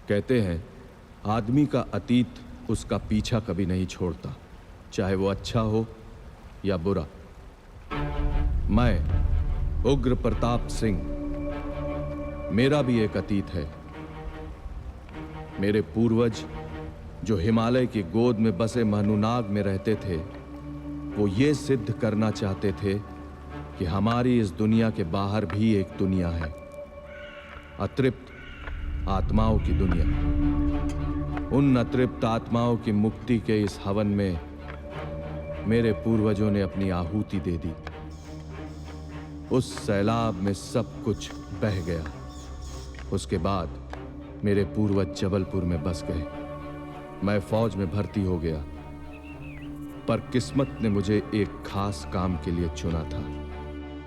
कहते हैं आदमी का अतीत उसका पीछा कभी नहीं छोड़ता, चाहे वो अच्छा हो या बुरा। मैं उग्र प्रताप सिंह, मेरा भी एक अतीत है। मेरे पूर्वज जो हिमालय की गोद में बसे महनूनाग में रहते थे, वो ये सिद्ध करना चाहते थे कि हमारी इस दुनिया के बाहर भी एक दुनिया है, अतृप्त आत्माओं की दुनिया। उन अतृप्त आत्माओं की मुक्ति के इस हवन में मेरे पूर्वजों ने अपनी आहुति दे दी। उस सैलाब में सब कुछ बह गया। उसके बाद मेरे पूर्वज जबलपुर में बस गए। मैं फौज में भर्ती हो गया, पर किस्मत ने मुझे एक खास काम के लिए चुना था।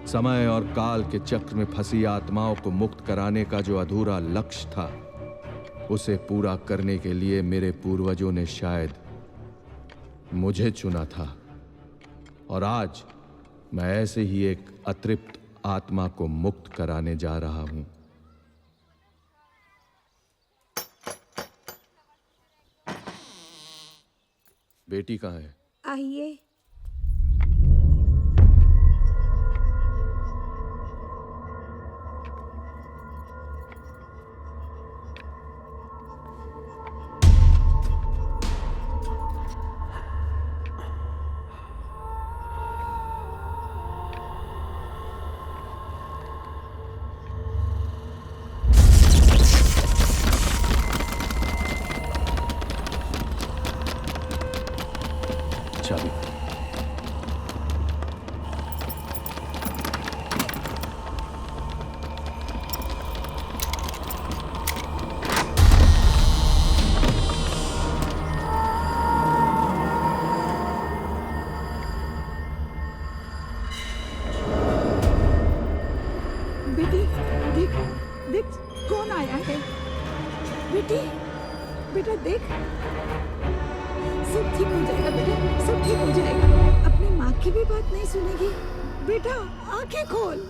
समय और काल के चक्र में फंसी आत्माओं को मुक्त कराने का जो अधूरा लक्ष्य था, उसे पूरा करने के लिए मेरे पूर्वजों ने शायद मुझे चुना था। और आज मैं ऐसे ही एक अतृप्त आत्मा को मुक्त कराने जा रहा हूं। बेटी कहाँ है? आइए। चाबी। बेटी, देख देख कौन आया है। बेटी, बेटा देख, सब ठीक हो जाएगा बेटा, सब ठीक हो जाएगा। अपनी माँ की भी बात नहीं सुनेगी। बेटा आंखें खोल।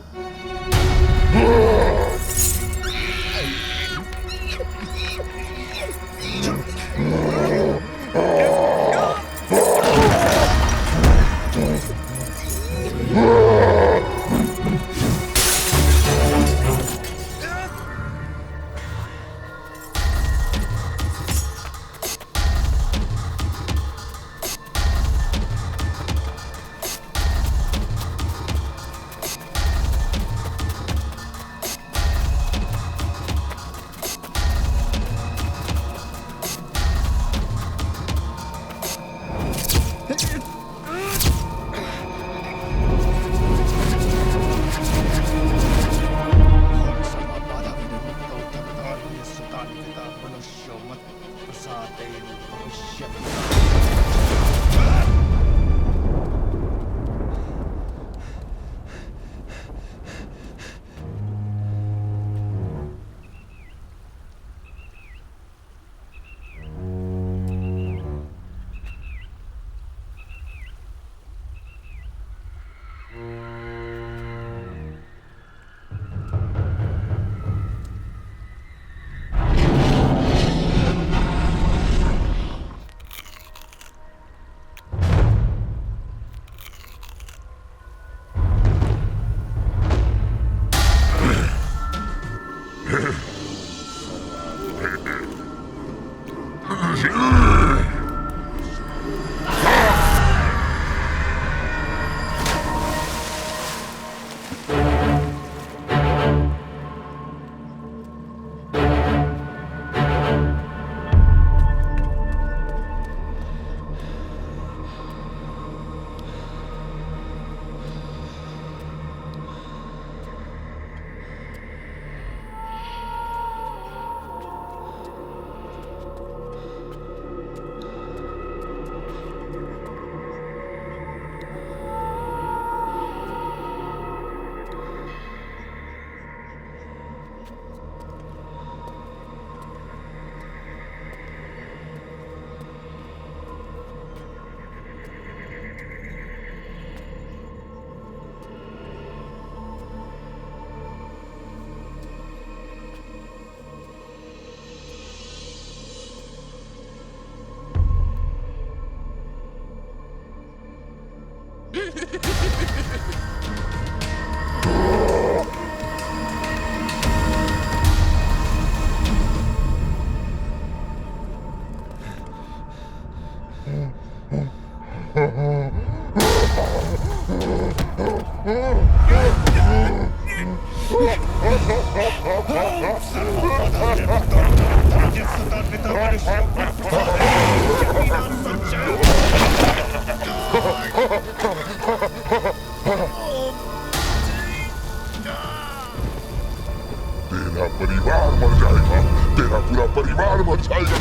तेरा परिवार मर जाएगा, तेरा पूरा परिवार मर जाएगा।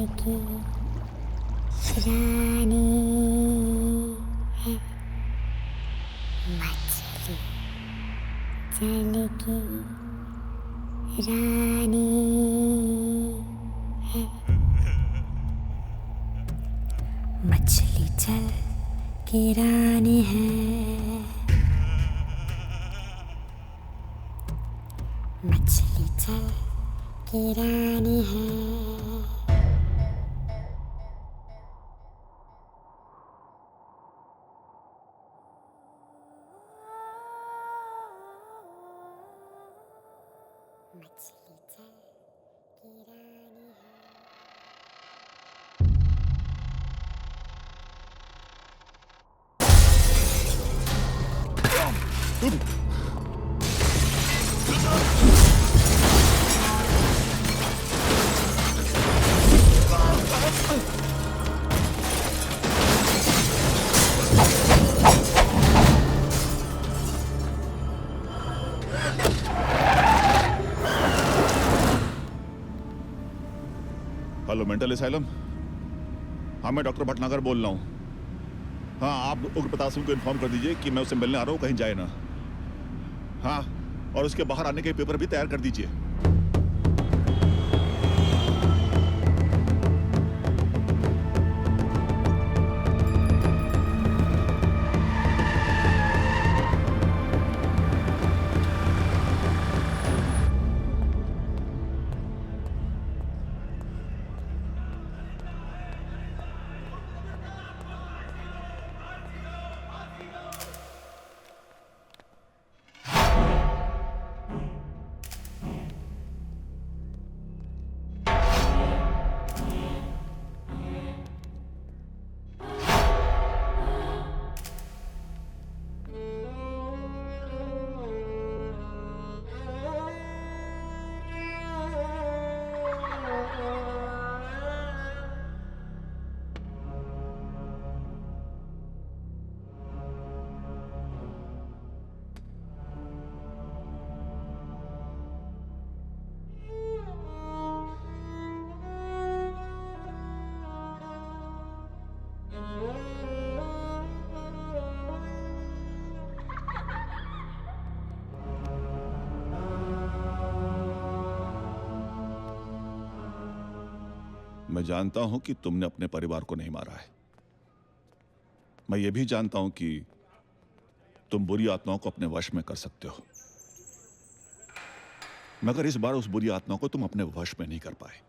जल की रानी है मछली, जल की रानी है। मछली जल की रानी है, मछली जल की रानी है। मछली जल की रानी है। Hello mental asylum. हाँ, मैं डॉक्टर भटनागर बोल रहा हूँ। हाँ, आप उग्र प्रताप सिंह को इन्फॉर्म कर दीजिए कि मैं उससे मिलने आ रहा हूँ, कहीं जाए ना। हाँ, और उसके बाहर आने के पेपर भी तैयार कर दीजिए। मैं जानता हूं कि तुमने अपने परिवार को नहीं मारा है। मैं ये भी जानता हूं कि तुम बुरी आत्माओं को अपने वश में कर सकते हो, मगर इस बार उस बुरी आत्मा को तुम अपने वश में नहीं कर पाए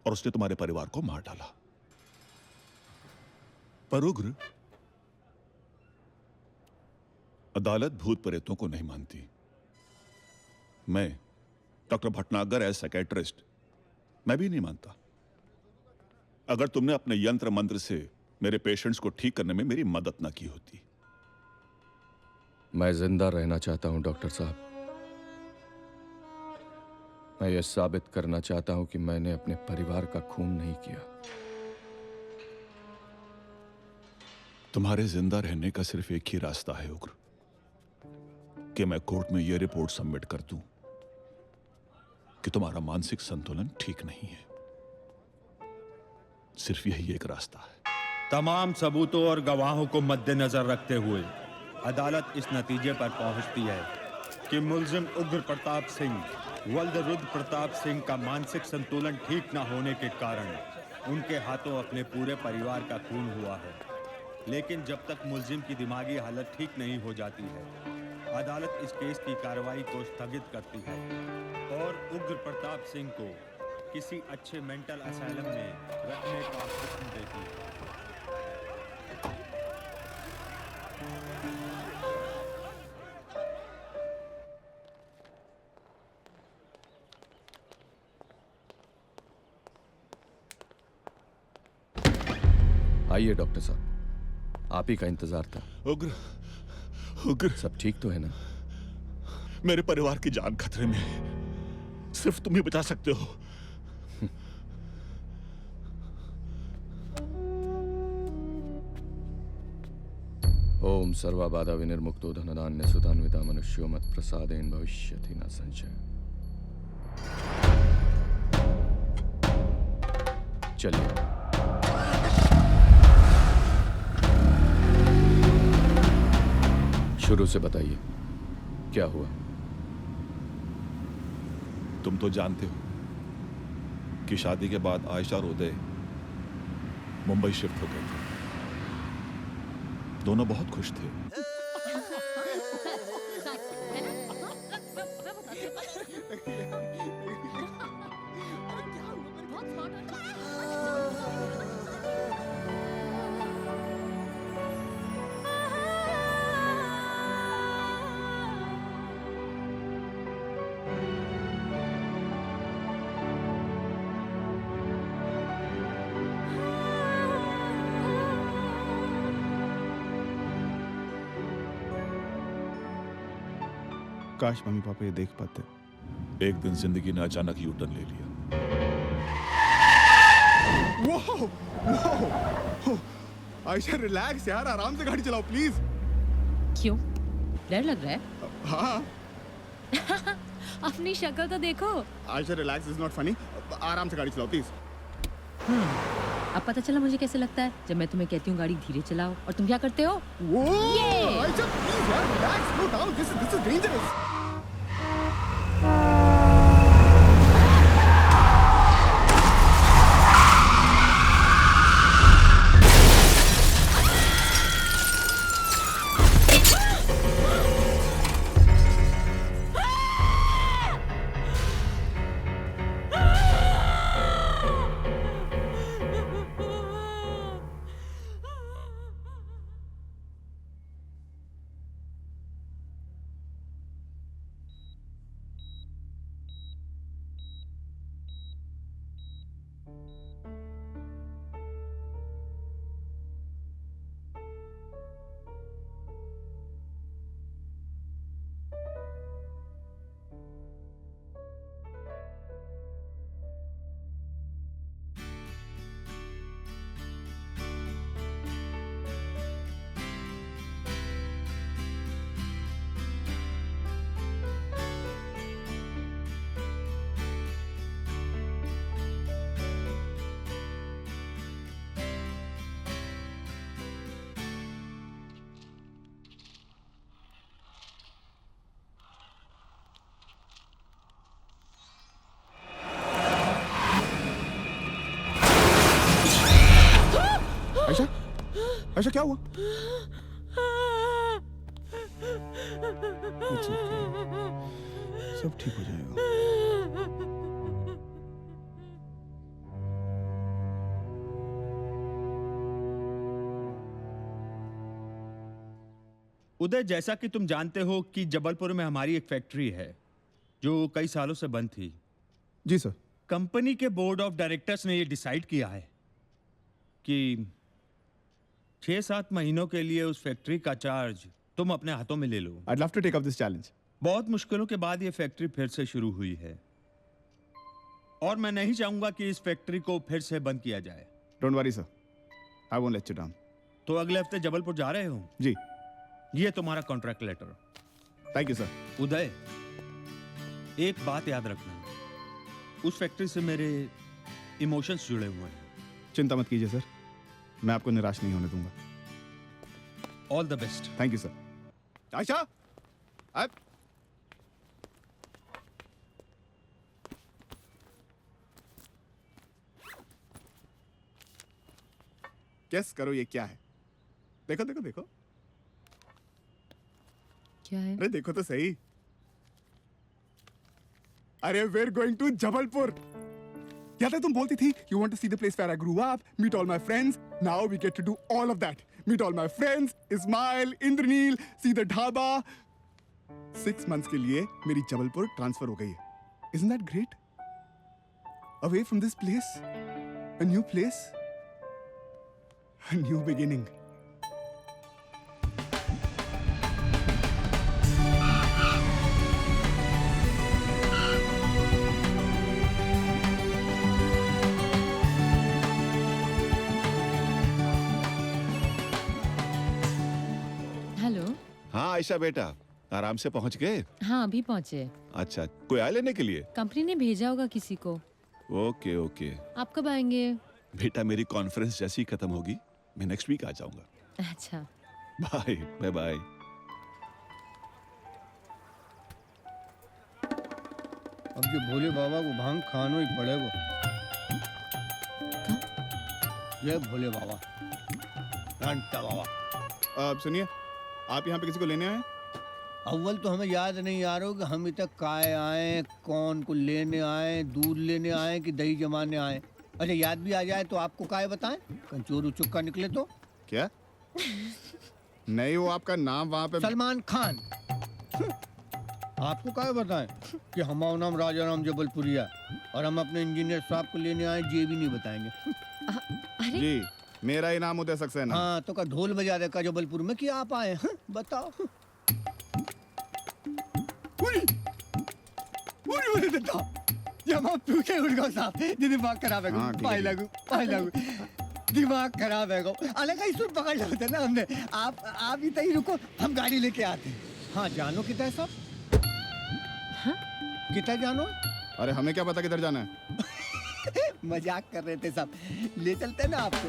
और उसने तुम्हारे परिवार को मार डाला। पर उग्र, अदालत भूत प्रेतों को नहीं मानती। मैं डॉक्टर भटनागर एज साइकेट्रिस्ट, मैं भी नहीं मानता। अगर तुमने अपने यंत्र मंत्र से मेरे पेशेंट्स को ठीक करने में मेरी मदद ना की होती। मैं जिंदा रहना चाहता हूं डॉक्टर साहब। मैं यह साबित करना चाहता हूं कि मैंने अपने परिवार का खून नहीं किया। तुम्हारे जिंदा रहने का सिर्फ एक ही रास्ता है उग्र, कि मैं कोर्ट में यह रिपोर्ट सबमिट कर दूं कि तुम्हारा मानसिक संतुलन ठीक नहीं है। सिर्फ यही एक रास्ता है। तमाम सबूतों और गवाहों को मद्देनजर रखते हुए अदालत इस नतीजे पर पहुंचती है कि मुल्जिम उग्र प्रताप सिंह वल्द रुद्र प्रताप सिंह का मानसिक संतुलन ठीक न होने के कारण उनके हाथों अपने पूरे परिवार का खून हुआ है। लेकिन जब तक मुल्जिम की दिमागी हालत ठीक नहीं हो जाती है, अदालत इस केस की कार्रवाई को स्थगित करती है और उग्र प्रताप सिंह को किसी अच्छे मेंटल असाइलम में रखने का हुक्म देती है। आइए डॉक्टर साहब, आप ही का इंतजार था। उग्र, उग्र, सब ठीक तो है ना? मेरे परिवार की जान खतरे में है। सिर्फ तुम ही बचा सकते हो। ओम सर्वा बाधा विनिर्मुक्तो धनधान्य सुधान्विता मनुष्यो मत प्रसादेन भविष्यति न संशय। चलिए। शुरू से बताइए, क्या हुआ? तुम तो जानते हो कि शादी के बाद आयशा और उदय मुंबई शिफ्ट हो गए थे। दोनों बहुत खुश थे। काश मम्मी पापा ये देख पाते। एक दिन जिंदगी ने अचानक यू टर्न ले लिया। वो आयशा रिलैक्स यार, आराम से गाड़ी चलाओ प्लीज। क्यों, डर लग रहा है? हाँ अपनी शक्ल तो देखो। Ayesha relax, is not funny. आराम से गाड़ी चलाओ प्लीज। अब पता चला मुझे कैसे लगता है जब मैं तुम्हें कहती हूँ गाड़ी धीरे चलाओ और तुम क्या करते हो? वो आयशा प्लीज यार, relax, slow down, this is dangerous. Ayesha, Ayesha क्या हुआ? It's okay. सब ठीक हो जाएगा। उदय, जैसा कि तुम जानते हो कि जबलपुर में हमारी एक फैक्ट्री है जो कई सालों से बंद थी। जी सर। कंपनी के बोर्ड ऑफ डायरेक्टर्स ने ये डिसाइड किया है कि 6-7 महीनों के लिए उस फैक्ट्री का चार्ज तुम अपने हाथों में ले लो। I'd love to take up this challenge. बहुत मुश्किलों के बाद ये फैक्ट्री फिर से शुरू हुई है और मैं नहीं चाहूंगा कि इस फैक्ट्री को फिर से बंद किया जाए। Don't worry sir. I won't let you down. तो अगले हफ्ते जबलपुर जा रहे हो? जी। ये तुम्हारा contract letter. Thank you sir. Uday, एक बात याद रखना, उस फैक्ट्री से मेरे इमोशंस जुड़े हुए हैं। चिंता मत कीजिए सर, मैं आपको निराश नहीं होने दूंगा। All the best. Thank you sir. Ayesha, guess करो ये क्या है? देखो देखो देखो। क्या है? अरे देखो तो सही। अरे we're going to जबलपुर। याद है तुम बोलती थी you want to see the place where I grew up, meet all my friends. Now we get to do all of that. Meet all my friends, Ismail, Indranil, see the dhaba. 6 months के लिए मेरी Jabalpur transfer हो गई है। Isn't that great? Away from this place, a new place, a new beginning. Hello. हाँ आयशा बेटा, आराम से पहुंच गए? हाँ, अभी पहुंचे। अच्छा, कोई आया लेने के लिए? कंपनी ने भेजा होगा किसी को। Okay okay. आप कब आएंगे? बेटा मेरी कॉन्फ्रेंस जैसी ही खत्म होगी मैं नेक्स्ट वीक आ जाऊंगा। अच्छा। Bye bye bye. अब जो भोले बाबा को भांग खानो ही पड़ेगा। ये भोले बाबा, घंटा बाबा। सुनिए, आप यहाँ पे किसी को लेने आए? अव्वल तो हमें याद नहीं आ रहा कि हम इतने काय आए, कौन को लेने आए, दूध लेने आए कि दही जमाने आए। अच्छा याद भी आ जाए तो आपको काय बताएं, कंचोरू चुक्का निकले तो। क्या? नहीं, वो आपका नाम वहाँ पे सलमान खान। आपको काय बताएं कि हमारा नाम राजा राम जबलपुरिया और हम अपने इंजीनियर साहब को लेने आए, ये भी नहीं बताएंगे। अरे जी, मेरा ही नाम उदय सक्सेना। हाँ तो का ढोल बजा दे का जबलपुर में कि आप आए हैं, बताओ। जब पूछे उनको साहब दिमाग खराब है, पाई लागू दिमाग खराब है। अलग ही सुन पकड़ लेते ना हमने। आप ही तई रुको, हम गाड़ी लेके आते हैं। हाँ जानो कितना सब? कितना जानो? अरे हमें क्या पता किधर जाना है? मजाक कर रहे थे सब, ले चलते ना आपको।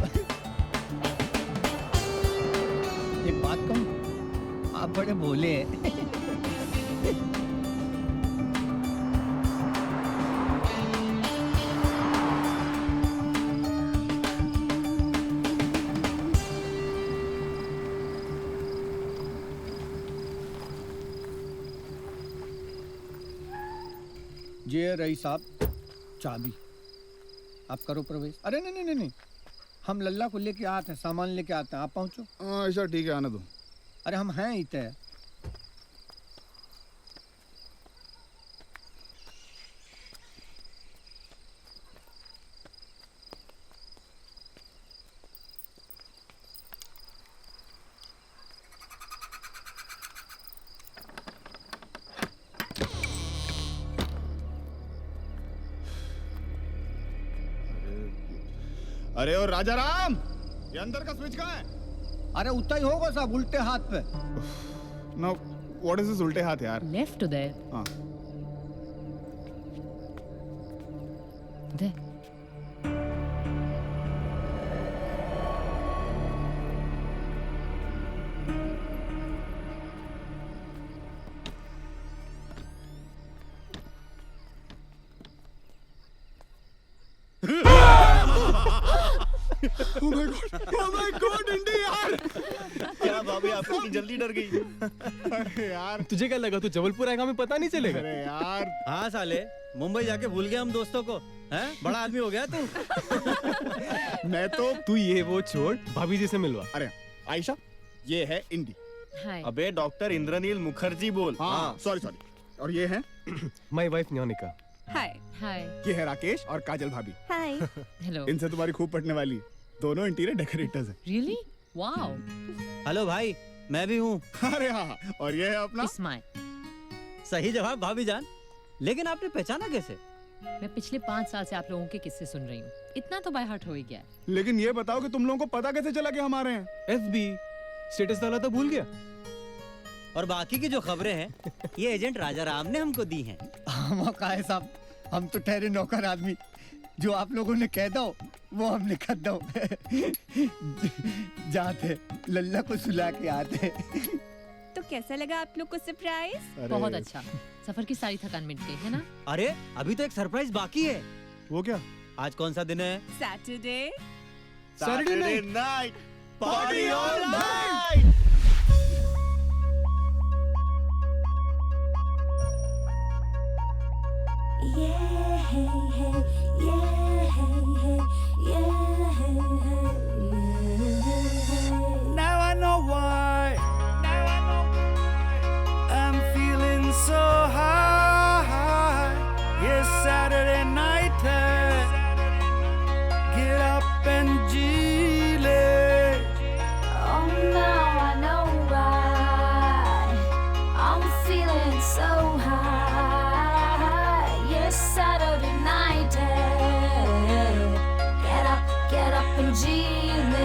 एक बात कहूँ, आप बड़े भोले हैं। ये रही साहब चाबी, आप करो प्रवेश। अरे नहीं नहीं नहीं, हम लल्ला को लेके आते हैं, सामान लेके आते हैं, आप पहुंचो। अच्छा ठीक है, आना दो। अरे हम हैं इतने। अरे और राजा राम, ये अंदर का स्विच कहाँ है? अरे उतना ही होगा साहब, उल्टे हाथ पे। नो, व्हाट इज दिस उल्टे हाथ यार? लेफ्ट उदय। हाँ। उदय। Oh my god! Oh my god! इतनी जल्दी डर गई। अरे यार तुझे क्या लगा तू जबलपुर आएगा हमें पता नहीं चलेगा? अरे यार हाँ साले, मुंबई जाके भूल गए हम दोस्तों को। हैं? बड़ा आदमी हो गया तू। मैं तो तू ये वो छोड़, भाभी जी से मिलवा। अरे आयशा, ये है इंडी। हाय। अबे डॉक्टर इंद्रनील मुखर्जी बोल। हाँ सॉरी सॉरी। और ये है माय वाइफ न्योनिका। हाय हाय। ये है राकेश और काजल भाभी। हाय। हेलो। इनसे तुम्हारी खूब पटने वाली। दोनों इंटीरियर डेकोरेटर्स हैं। रियली? वाओ। हेलो भाई, मैं भी हूँ। अरे हाँ, और ये है अपना इस्माइल। सही जवाब भाभी जान। लेकिन आपने पहचाना कैसे? मैं पिछले 5 साल से आप लोगों के किस्से सुन रही हूँ। इतना तो बाय हार्ट हो ही गया है। लेकिन ये बताओ कि तुम लोगों को पता कैसे चला कि हम आ रहे हैं? एफबी स्टेटस डाला तो भूल गया। और बाकी की जो खबरें हैं ये एजेंट राजा राम ने हमको दी हैं। हम का है साहब, हम तो ठहरे नौकर आदमी। जो आप लोगों ने कह दो वो हमने कर दो। जाते लल्ला को सुला के आते। तो कैसा लगा आप लोग को सरप्राइज? बहुत अच्छा। सफर की सारी थकान मिट गई है ना? अरे अभी तो एक सरप्राइज बाकी है। वो क्या? आज कौन सा दिन है? Saturday. Saturday night party all night. Now I know why. I'm feeling so high. Yes, Saturday night. Get up and Gile. Oh, now I know why I'm feeling so high. Yes, Saturday night. Get up and Gile.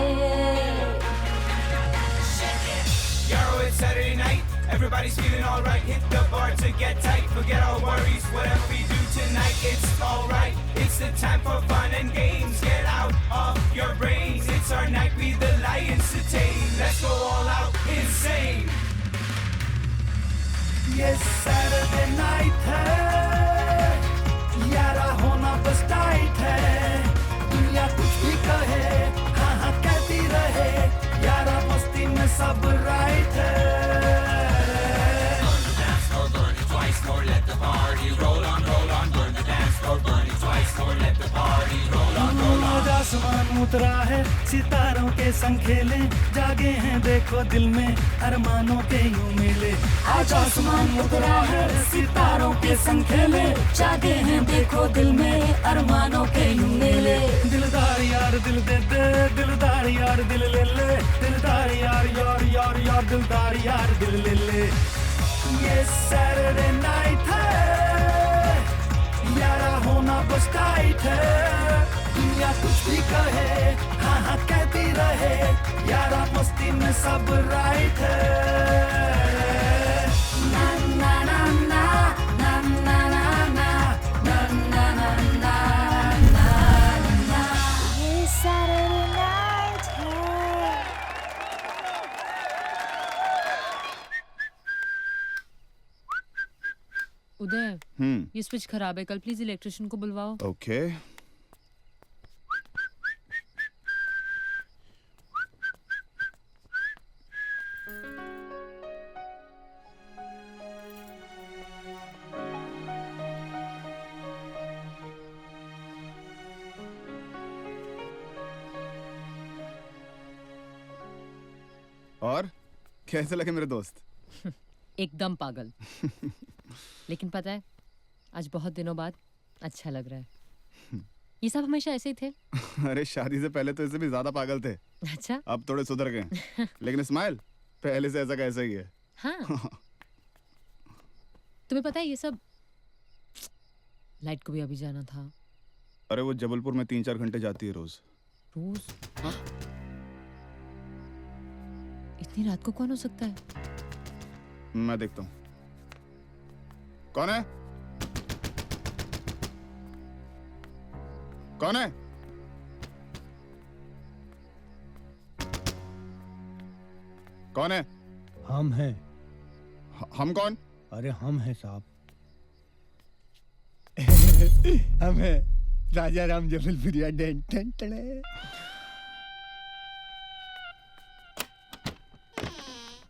Yo, it's Saturday night. Everybody's feeling alright. Hit the bar to get tight. Forget all worries. Whatever we do tonight, it's alright. It's the time for fun and games. Get out of your brains. It's our night. We the lions to tame. Let's go all out insane. Yes, Saturday night है. यारा होना बस tight है. दुनिया कुछ भी कहे, हाँ हाँ कहती रहे. यारा मस्ती में सब राइट है. आसमान उतरा है, सितारों के संग खेले. जागे हैं देखो दिल में अरमानों के यूं मेले. आज आसमान उतरा है, सितारों के संग खेले. जागे हैं देखो दिल में अरमानों के यूं मेले. दिलदार यार दिल दे दे, दिलदार यार दिल ले ले. दिलदार यार यार यार यार दिलदार यार दिल ले ले. ये सैटरडे नाइट है, यारा होना बस टाइट है. दुनिया कुछ भी कहे, हाँ हाँ कहती रहे. यारा मस्ती में सब राइट है. ना ना ना ना ना ना ना ना ना ना ना ना. ये Saturday night है. उदय, ये स्विच खराब है, कल प्लीज इलेक्ट्रिशियन को बुलवाओ। ओके। और कैसे लगे मेरे दोस्त? एकदम पागल। लेकिन पता है, आज बहुत दिनों बाद अच्छा लग रहा है। ये सब हमेशा ऐसे ही थे। अरे शादी से पहले तो इससे भी ज्यादा पागल थे। अच्छा? अब थोड़े सुधर गए। लेकिन स्माइल पहले से ऐसा कैसा ही है। हाँ। तुम्हें पता है ये सब, लाइट को भी अभी जाना था। अरे वो जबलपुर में 3-4 घंटे जाती है रोज। रोज? हाँ? इतनी रात को कौन हो सकता है? मैं देखता हूँ। कौन है? कौन है? कौन है? हम हैं। हम कौन? अरे हम हैं साहब। हम हैं राजा राम जबलपुरिया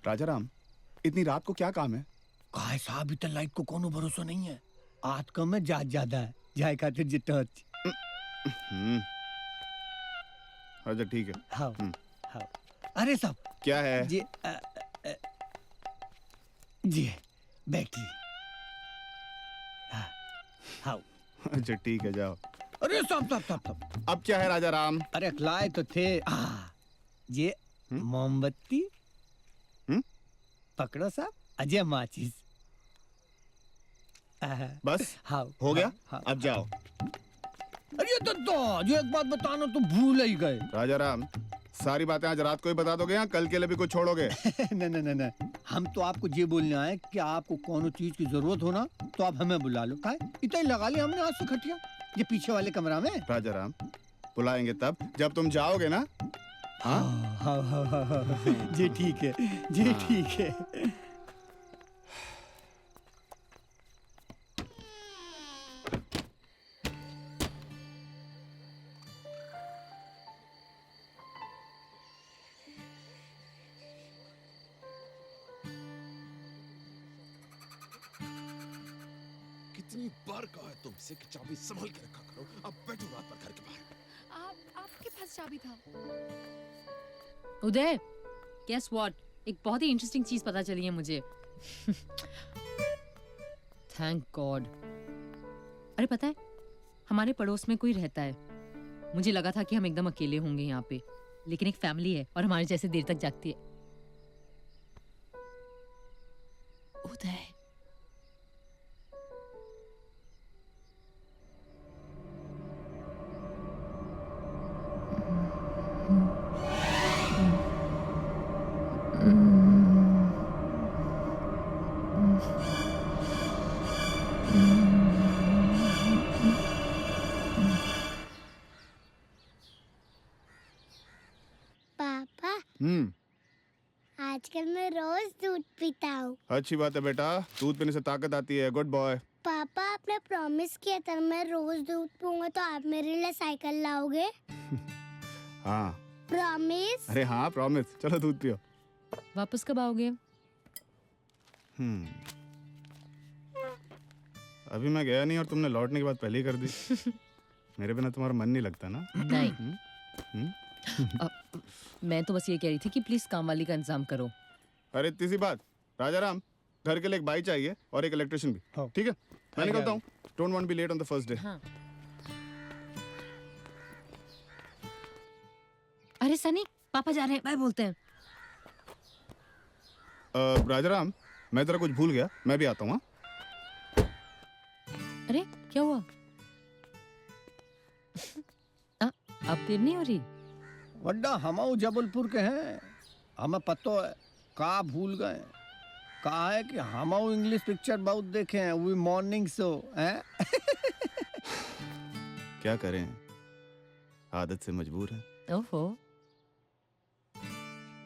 राजाराम, इतनी रात को क्या काम है? कहा है साहब, इतना लाइट को कोनो भरोसा नहीं है। आज कम है, जात ज्यादा है। जाए खातिर जितना अच्छा ठीक है। हाँ हाँ। अरे साहब क्या है? जी जी बैटरी। हाँ हाँ। अच्छा ठीक है, जाओ। अरे साहब अब क्या है राजाराम? अरे अखलाए तो थे। ये मोमबत्ती पकड़ो साहब, अजय माचिस। बस हाँ हो गया। हाँ, अब जाओ। अरे तो जो एक बात बताना तो भूल ही गए। राजाराम, सारी बातें आज रात को ही बता दोगे या कल के लिए भी कुछ छोड़ोगे? न हम तो आपको ये बोलने आए कि आपको कोनो चीज की जरूरत हो ना तो आप हमें बुला लो। काय इतना ही लगा लिया हमने आज से खटिया, ये पीछे वाले कमरा में। राजाराम, बुलाएंगे तब जब तुम जाओगे ना। हाँ हाँ जी ठीक है, जी ठीक है। कितनी बार कहा है तुमसे कि चाबी संभाल के रखा करो। अब बैठो रात भर घर के बाहर। आपके पास चाबी था। उदय, guess what? एक बहुत ही इंटरेस्टिंग चीज पता चली है मुझे। Thank God. अरे पता है, हमारे पड़ोस में कोई रहता है। मुझे लगा था कि हम एकदम अकेले होंगे यहाँ पे, लेकिन एक फैमिली है और हमारे जैसे देर तक जागती है। उदय, पापा, आजकल मैं रोज दूध पीता हूँ। अच्छी बात है बेटा, दूध पीने से ताकत आती है। Good boy. पापा, आपने प्रॉमिस किया था मैं रोज दूध पीऊंगा तो आप मेरे लिए साइकिल लाओगे। हाँ प्रॉमिस। अरे हाँ प्रॉमिस। चलो दूध पियो। वापस कब आओगे? अभी मैं गया नहीं और तुमने लौटने के बाद पहले ही कर दी। मेरे बिना तुम्हारा मन नहीं लगता ना? नहीं। मैं तो बस ये कह रही थी कि प्लीज काम वाली का इंतजाम करो। अरे इतनी सी बात। राजाराम, घर के लिए एक बाई चाहिए और एक इलेक्ट्रिशियन भी। ठीक है, मैं निकलता हूँ। Don't want be late on the first day. अरे सनी, पापा जा रहे हैं, बाय बोलते हैं। राजाराम, मैं तेरा कुछ भूल गया, मैं भी आता हूँ। अरे क्या हुआ? अब देर नहीं हो रही? वड्डा हमाऊ जबलपुर के हैं, हमें पतो है। का भूल गए? कहा है कि हमाऊ इंग्लिश पिक्चर बहुत देखे हैं, वो मॉर्निंग शो हैं। क्या करें, आदत से मजबूर है। ओहो।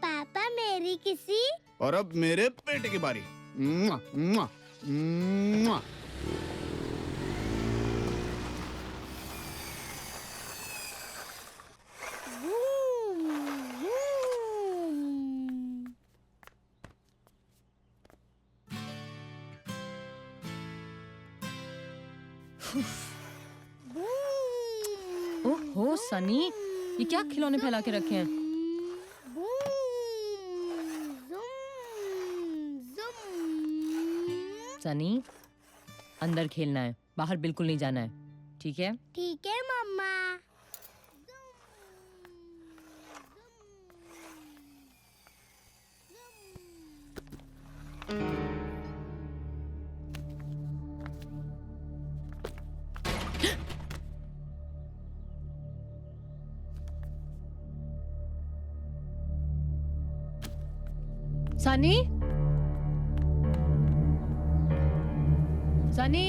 पापा, मेरी किसी। और अब मेरे बेटे की बारी। मुआ, मुआ, मुआ। ओहो सनी, ये क्या खिलौने फैला के रखे हैं? सनी, अंदर खेलना है, बाहर बिल्कुल नहीं जाना है, ठीक है? ठीक है मम्मा। सनी, सनी,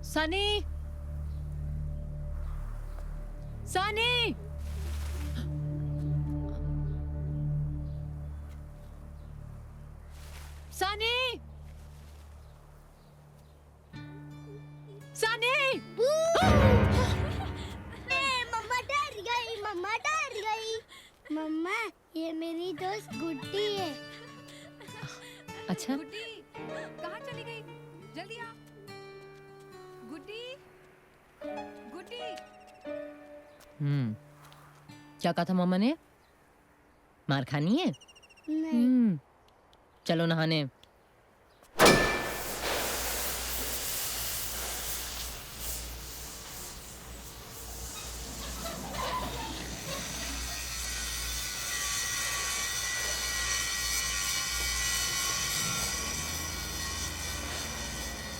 सनी, सनी, सनी, सनी। मम्मा डर गई, मम्मा मम्मा ये मेरी दोस्त गुड्डी है। अच्छा गुड्डी कहाँ चली गई? जल्दी आ। गुड्डी गुड्डी। क्या कहा था मम्मा ने? मार खानी है? नहीं। चलो नहाने।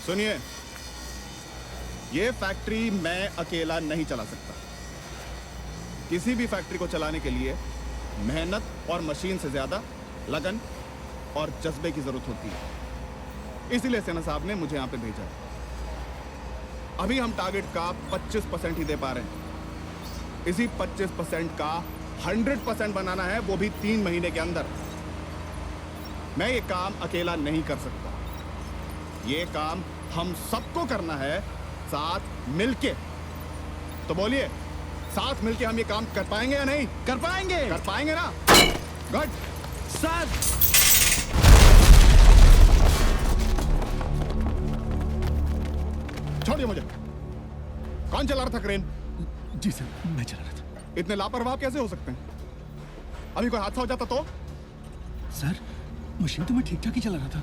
सुनिए, ये फैक्ट्री मैं अकेला नहीं चला सकता। किसी भी फैक्ट्री को चलाने के लिए मेहनत और मशीन से ज्यादा लगन और जज्बे की जरूरत होती है। इसीलिए सेना साहब ने मुझे यहाँ पे भेजा है। अभी हम टारगेट का 25% ही दे पा रहे हैं। इसी 25% का 100% बनाना है, वो भी 3 महीने के अंदर। मैं ये काम अकेला नहीं कर सकता। ये काम हम सबको करना है, साथ मिलके। तो बोलिए, साथ मिलके हम ये काम कर पाएंगे या नहीं? कर पाएंगे। कर पाएंगे ना? Good sir. छोड़िए मुझे। कौन चला रहा था क्रेन? जी सर, मैं चला रहा था। इतने लापरवाह कैसे हो सकते हैं? अभी कोई हादसा हो जाता तो? सर, मशीन तो मैं ठीक ठाक ही चला रहा था,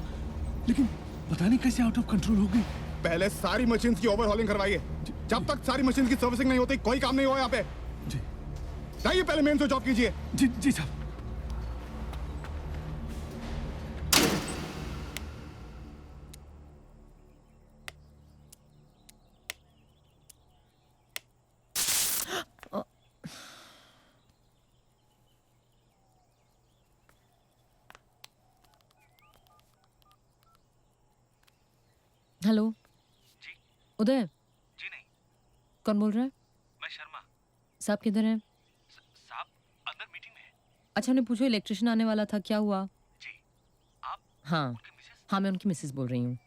लेकिन पता नहीं कैसे आउट ऑफ कंट्रोल हो गई। पहले सारी मशीन्स की ओवरहॉलिंग करवाइए। जब तक सारी मशीन्स की सर्विसिंग नहीं होती, कोई काम नहीं हुआ यहाँ पे। जी। जाइए पहले मेन स्विच ऑफ कीजिए। जी जी साहब। हेलो जी। उदय जी नहीं। कौन बोल रहा है? मैं शर्मा। साहब किधर हैं? साहब अंदर मीटिंग में है। अच्छा उन्हें पूछो, इलेक्ट्रिशियन आने वाला था, क्या हुआ? जी। आप हाँ हाँ, मैं उनकी मिसेस बोल रही हूँ।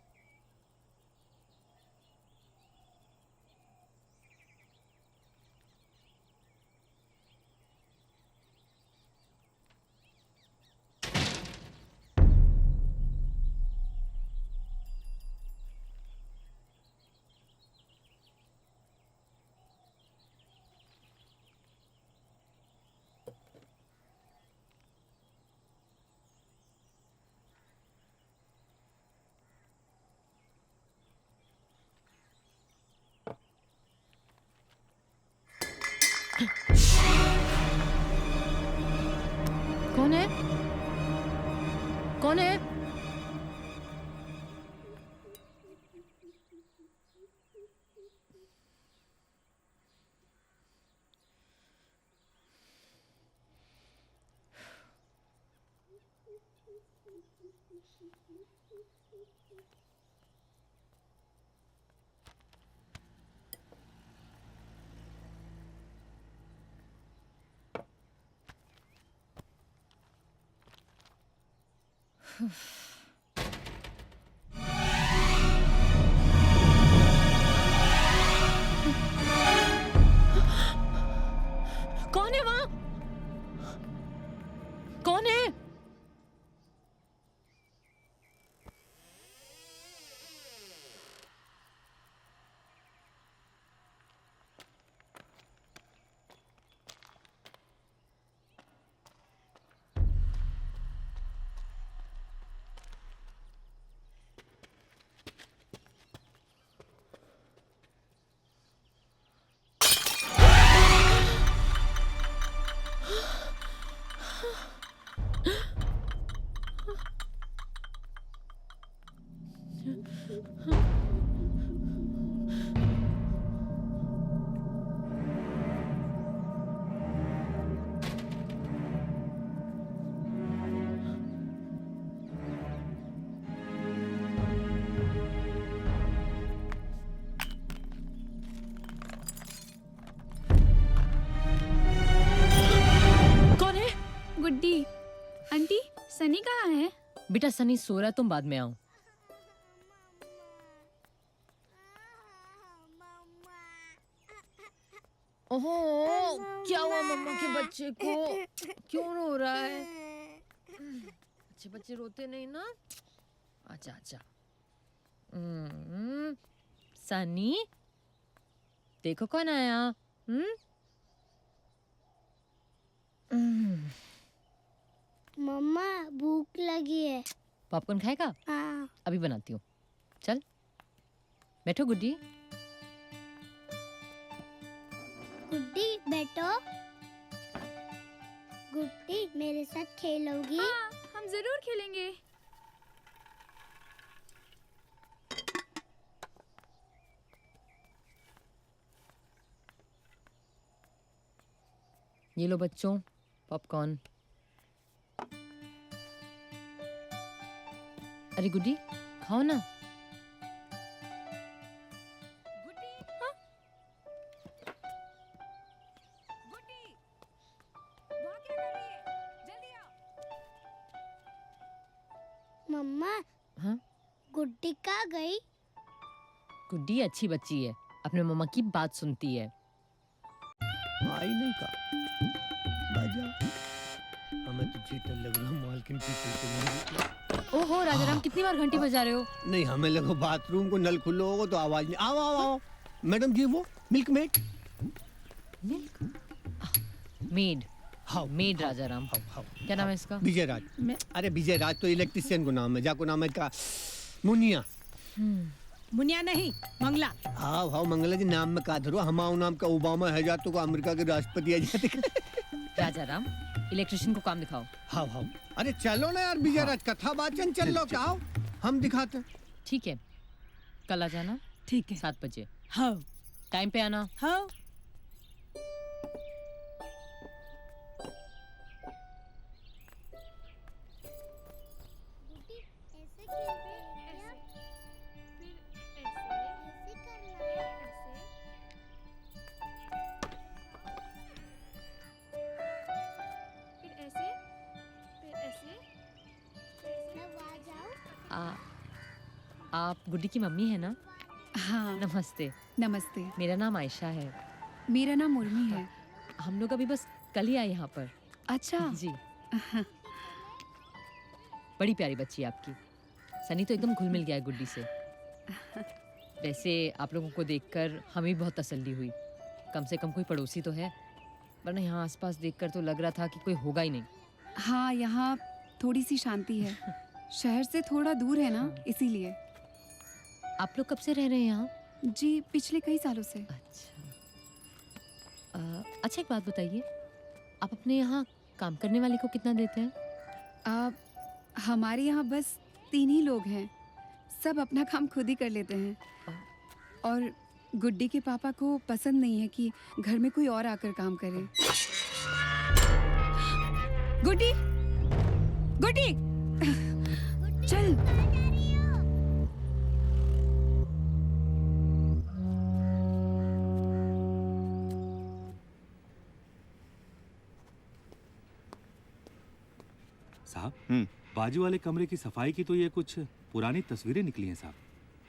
कौन है? कौन है? कौन है वहां? कौन है? गुड्डी आंटी, सनी कहाँ है? बेटा सनी सो रहा है, तुम बाद में आओ। ओहो, क्या हुआ मम्मा के बच्चे को? क्यों रो रहा है? अच्छे बच्चे रोते नहीं ना। अच्छा अच्छा। सनी, देखो कौन आया। मम्मा भूख लगी है। पॉपकॉर्न खाएगा? हाँ। अभी बनाती हूँ। चल बैठो गुड्डी। गुड्डी बैठो। गुड्डी मेरे साथ खेलोगी? हाँ, हम जरूर खेलेंगे। ये लो बच्चों पॉपकॉर्न। अरे गुड्डी खाओ ना। मम्मा। हाँ? गुड्डी कहाँ गई? गुड्डी अच्छी बच्ची है, अपने मम्मा की बात सुनती है। आई नहीं का बाजा। हमें तो चीटर लग रहा मालकिन की चीटर। ओहो राजाराम, कितनी बार घंटी बजा रहे हो? नहीं, हमें लगा बाथरूम को नल खुला होगा तो आवाज नहीं। आओ आओ आओ मैडम जी, वो मिल्क मेड। मेड। हाँ मेड राजाराम। क्या नाम है इसका? विजय राज। अरे विजय राज तो इलेक्ट्रिशियन को नाम है, जाको नाम है का मुनिया। मुनिया नहीं, मंगला। हाँ हाँ मंगला जी नाम में का धरो। हमारा नाम का ओबामा है जातो को अमेरिका के राष्ट्रपति है जाते। राजाराम, इलेक्ट्रिशियन को काम दिखाओ। हाँ हाँ। अरे चलो ना यार विजय राज, कथा वाचन चल लो क्या? हम दिखाते। ठीक है, कल आ जाना। ठीक है। 7 बजे। हाँ। टाइम पे आना। हाँ। आप गुड्डी की मम्मी है ना? हाँ। नमस्ते। नमस्ते। मेरा नाम आयशा है। मेरा नाम उर्मी है। हम लोग अभी बस कल ही आए यहाँ पर। अच्छा जी। बड़ी प्यारी बच्ची है आपकी। सनी तो एकदम घुल मिल गया है गुड्डी से। वैसे आप लोगों को देखकर हमें भी बहुत तसल्ली हुई, कम से कम कोई पड़ोसी तो है, वरना यहाँ आसपास देखकर तो लग रहा था कि कोई होगा ही नहीं। हाँ, यहाँ थोड़ी सी शांति है। शहर से थोड़ा दूर है ना, इसीलिए। आप लोग कब से रह रहे हैं यहाँ? जी पिछले कई सालों से। अच्छा एक बात बताइए, आप अपने यहाँ काम करने वाले को कितना देते हैं? हमारे यहाँ बस 3 ही लोग हैं, सब अपना काम खुद ही कर लेते हैं। और गुड्डी के पापा को पसंद नहीं है कि घर में कोई और आकर काम करे। गुड्डी, गुड्डी, चल। साहब, बाजू वाले कमरे की सफाई की तो ये कुछ पुरानी तस्वीरें निकली हैं साहब,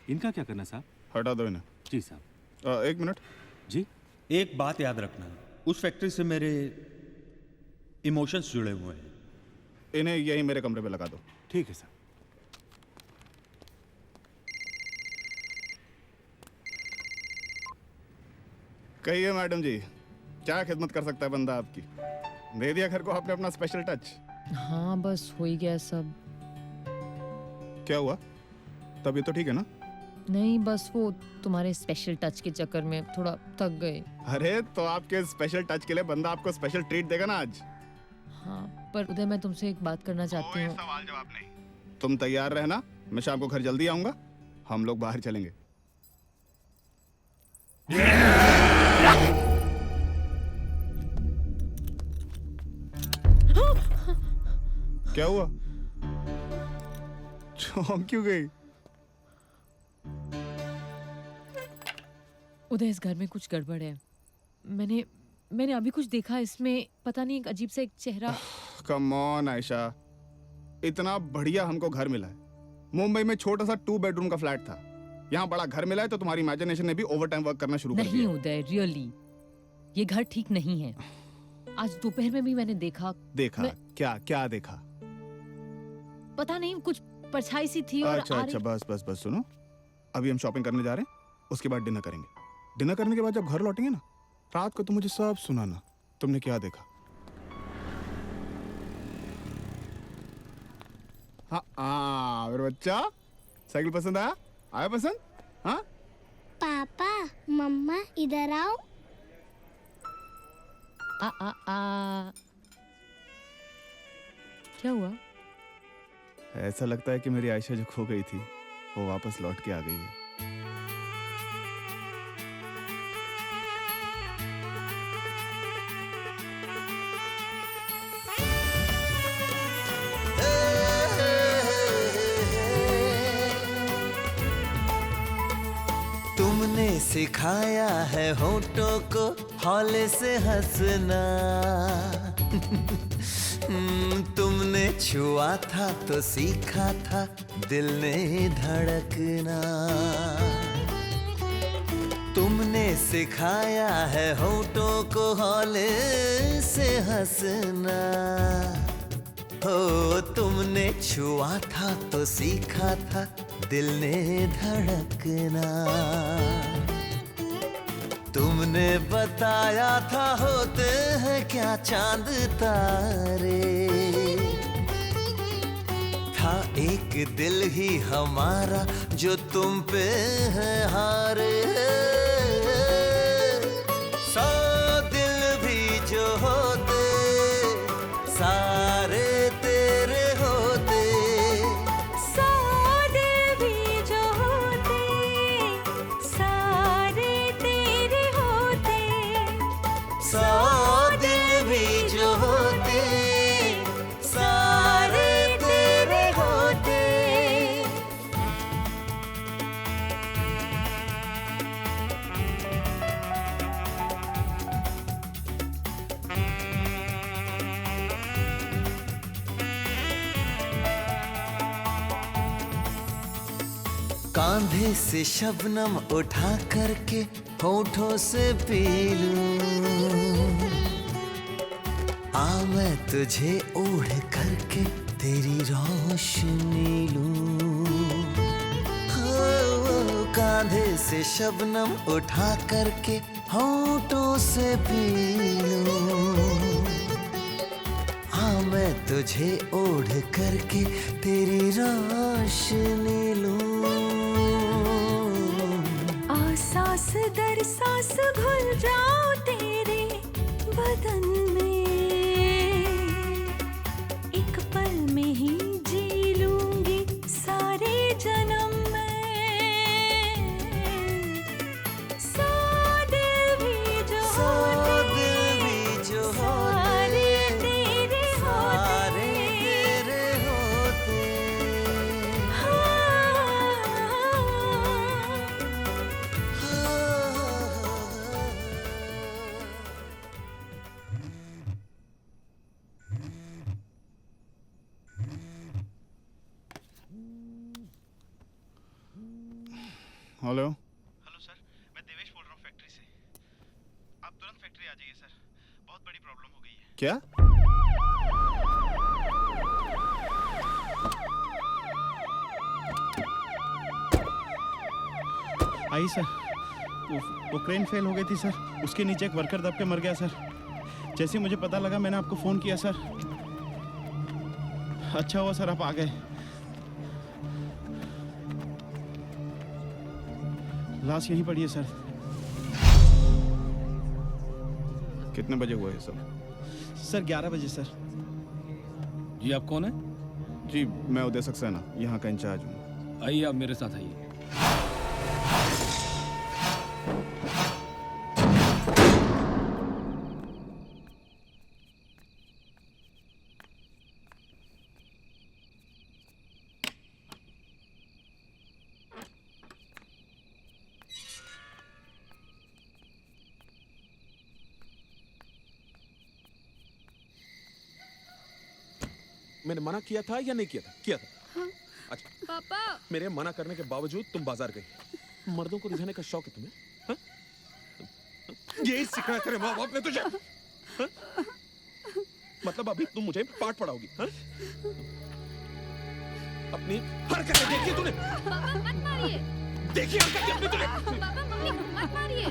इनका क्या करना साहब? हटा दो इन्हें। जी साहब। 1 मिनट। जी, एक बात याद रखना, उस फैक्ट्री से मेरे इमोशंस जुड़े हुए हैं। इन्हें यही मेरे कमरे पे लगा दो। ठीक है साहब। कहिए मैडम जी, क्या खिदमत कर सकता है बंदा आपकी? दे दिया घर को आपने अपना स्पेशल टच। हाँ बस हो ही गया सब। क्या हुआ? तबीयत तो ठीक है ना? नहीं, बस वो तुम्हारे स्पेशल टच के चक्कर में थोड़ा थक गए। अरे तो आपके स्पेशल टच के लिए बंदा आपको स्पेशल ट्रीट देगा ना आज। हाँ पर उदय, मैं तुमसे एक बात करना चाहती हूँ। सवाल जवाब नहीं। तुम तैयार रहना, मैं शाम को घर जल्दी आऊंगा, हम लोग बाहर चलेंगे। क्या हुआ? चौंक क्यों गई? उदय, इस घर में कुछ गड़बड़ है। मैंने अभी कुछ देखा, इसमें पता नहीं एक अजीब सा एक चेहरा। कम ऑन आयशा, इतना बढ़िया हमको घर मिला है। मुंबई में छोटा सा 2 बेडरूम का फ्लैट था, यहाँ बड़ा घर मिला है तो तुम्हारी इमेजिनेशन ने भी ओवर टाइम वर्क करना शुरू कर दिया। नहीं उदय, रियली ये घर ठीक नहीं है। आज दोपहर में भी मैंने देखा। क्या क्या देखा? पता नहीं, कुछ परछाई सी थी और अच्छा बस सुनो, अभी हम शॉपिंग करने जा रहे हैं, उसके बाद डिनर करेंगे। डिनर करने के बाद जब घर लौटेंगे ना, रात को तुम मुझे सब सुनाना तुमने क्या देखा। हाँ मेरे बच्चा, साइकिल पसंद आया पसंद? हाँ पापा मम्मा इधर आओ। क्या हुआ? ऐसा लगता है कि मेरी आयशा जो खो गई थी वो वापस लौट के आ गई है। तुमने सिखाया है होठों को हौले से हंसना। तुमने छुआ था तो सीखा था दिल ने धड़कना। तुमने सिखाया है होठों को हौले से हंसना। हो तुमने छुआ था तो सीखा था दिल ने धड़कना। तुमने बताया था होते हैं क्या चांद तारे। था एक दिल ही हमारा जो तुम पे है हारे। 100 दिल भी जो होते सारे तेरे होते। 100 दिल भी जो होते सारे तेरे होते। 100 दिल भी जो होते सारे तेरे होते। कांधे से शबनम उठा करके होठों से पी लूं। आ मैं तुझे ओढ़ करके तेरी रोशनी लूं। हो कांधे से शबनम उठा करके होठों से पी लूं। आ मैं तुझे ओढ़ करके तेरी रोशनी लूं। सांस दर सांस घुल जाओ तेरे बदन में। एक पल में ही जी लूंगी सारे जन्म में। 100 दिल भी जो सारे तेरे होते। हेलो हेलो सर, मैं देवेश बोल रहा हूँ फैक्ट्री से। आप तुरंत फैक्ट्री आ जाइए सर, बहुत बड़ी प्रॉब्लम हो गई है। क्या? आइए सर, वो क्रेन फेल हो गई थी सर, उसके नीचे एक वर्कर दब के मर गया सर। जैसे ही मुझे पता लगा मैंने आपको फोन किया सर। अच्छा हुआ सर आप आ गए। लाश यहीं पड़ी है सर। कितने बजे हुआ ये सब? सर 11 बजे सर। जी आप कौन है? जी मैं उदय सक्सेना, यहाँ का इंचार्ज हूँ। आइए आप मेरे साथ आइए। मैंने मना किया था या नहीं किया था? किया था। हाँ। अच्छा पापा, मेरे मना करने के बावजूद तुम बाजार गई। मर्दों को रिझाने का शौक है तुम्हें? हाँ? ये सिखाया तेरे माँ बाप ने तुझे? हाँ? मतलब अभी तुम मुझे पाठ पढ़ाओगी? हाँ? अपनी हरकतें देखी तूने? पापा मत मारिए। देखी हरकतें अपनी तूने? पापा मम्मी को मत मारिए।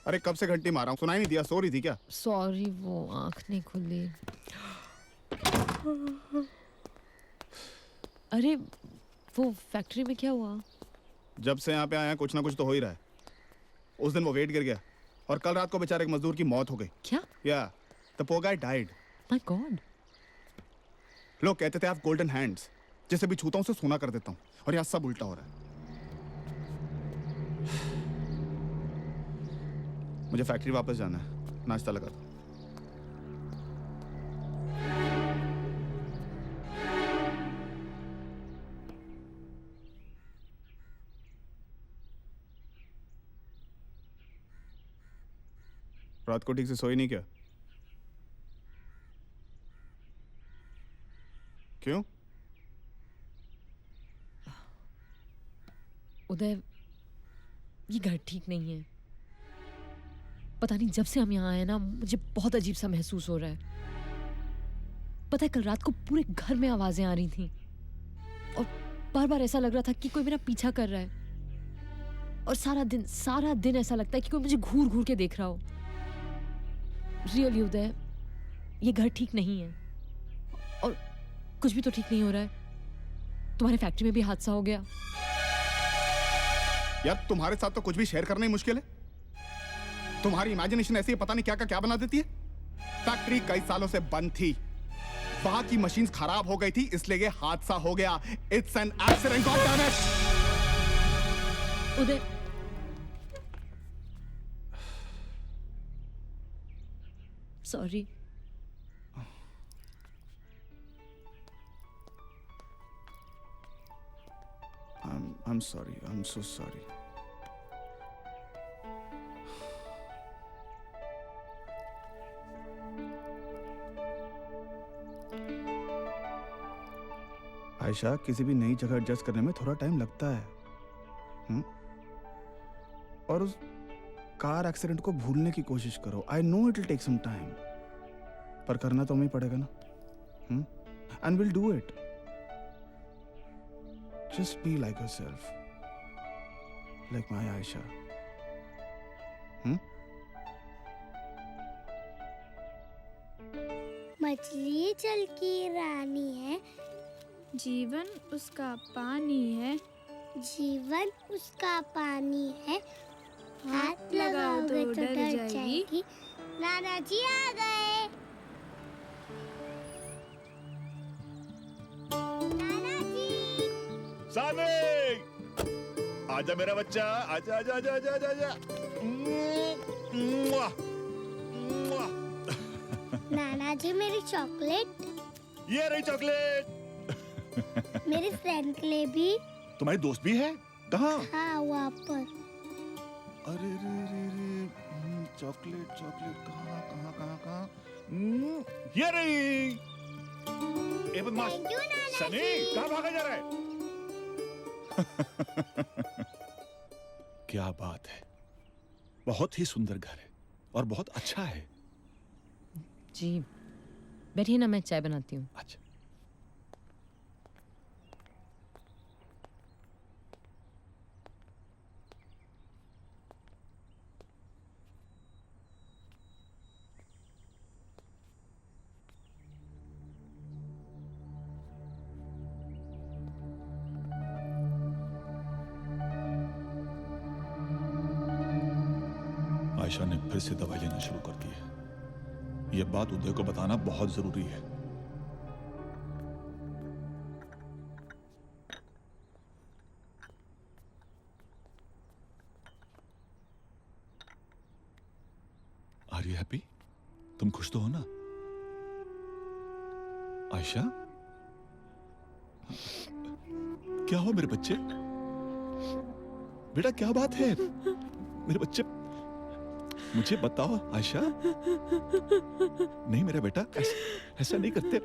अरे कब से घंटी मारा हूँ, सुनाई नहीं दिया? सो रही थी क्या? सॉरी, वो आंख नहीं खुली। अरे वो फैक्ट्री में क्या हुआ? जब से यहाँ पे आया कुछ ना कुछ तो हो ही रहा है। उस दिन वो वेट गिर गया और कल रात को बेचारे एक मजदूर की मौत हो गई। क्या? Yeah the poor guy died. My God. लोग कहते थे आप गोल्डन हैंड्स, जैसे भी छूता हूँ उसे सोना कर देता हूँ, और यहाँ सब उल्टा हो रहा है। मुझे फैक्ट्री वापस जाना है, नाश्ता लगा दो। रात को ठीक से सोई नहीं क्या? क्यों? उदय, ये घर ठीक नहीं है। पता नहीं, जब से हम यहाँ आए ना, मुझे बहुत अजीब सा महसूस हो रहा है। पता है, कल रात को पूरे घर में आवाजें आ रही थी और बार बार ऐसा लग रहा था कि कोई मेरा पीछा कर रहा है, और सारा दिन ऐसा लगता है कि कोई मुझे घूर घूर के देख रहा हो। रियली उदय, ये घर ठीक नहीं है और कुछ भी तो ठीक नहीं हो रहा है। तुम्हारे फैक्ट्री में भी हादसा हो गया। यार तुम्हारे साथ तो कुछ भी शेयर करना ही मुश्किल है। तुम्हारी इमेजिनेशन ऐसी है, पता नहीं क्या का क्या बना देती है। फैक्ट्री कई सालों से बंद थी, वहां की मशीन्स खराब हो गई थी, इसलिए ये हादसा हो गया। It's an accident, god damn it. Uday, sorry. I'm sorry. I'm so sorry. Ayesha, किसी भी नई जगह एडजस्ट करने में थोड़ा टाइम लगता है। और कार एक्सीडेंट को भूलने की कोशिश करो. I know it will take some time. पर करना तो हमें पड़ेगा ना. And we'll do it. Just be like yourself. Like my Aisha. मछली जल की रानी है, जीवन उसका पानी है, जीवन उसका पानी है, हाथ लगाओ तो डर जाएगी। नाना जी आ गए। नाना जी। सानी, आजा मेरा बच्चा, आजा आजा आजा आजा आजा आजा। नाना जी मेरी चॉकलेट। ये रही चॉकलेट। मेरे फ्रेंड के लिए भी। तुम्हारी दोस्त भी है? कहाँ? हाँ वहाँ पर। अरे रे रे रे, चॉकलेट चॉकलेट कहाँ कहाँ कहाँ कहाँ? ये रही। ए बदमाश, सनी कहाँ भागा जा रहा है? क्या बात है, बहुत ही सुंदर घर है और बहुत अच्छा है। जी बैठिए ना, मैं चाय बनाती हूँ। अच्छा। आयशा ने फिर से दवाई लेना शुरू कर दी है। यह बात उदय को बताना बहुत जरूरी है। Are you happy? तुम खुश तो हो ना? आयशा, क्या हो मेरे बच्चे? बेटा क्या बात है मेरे बच्चे? मुझे बताओ आयशा। नहीं मेरा बेटा, ऐसा नहीं करते।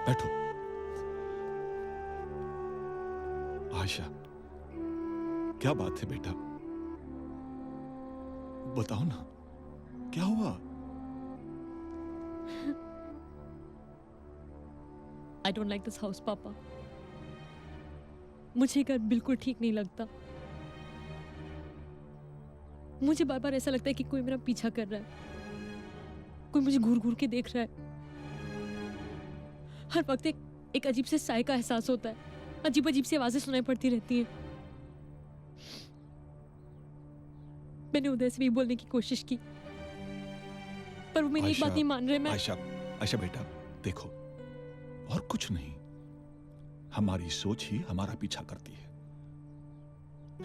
बैठो। आयशा क्या बात है बेटा, बताओ ना क्या हुआ? I don't like this house, पापा। मुझे घर बिल्कुल ठीक नहीं लगता। मुझे बार बार ऐसा लगता है कि कोई मेरा पीछा कर रहा है, कोई मुझे घूर घूर के देख रहा है। हर वक्त एक अजीब से साए का एहसास होता है, अजीब अजीब सी आवाजें सुनाई पड़ती रहती हैं। मैंने उदय से भी बोलने की कोशिश की, पर वो मेरी एक बात नहीं मान रहे। मैं आयशा बेटा देखो, और कुछ नहीं, हमारी सोच ही हमारा पीछा करती है।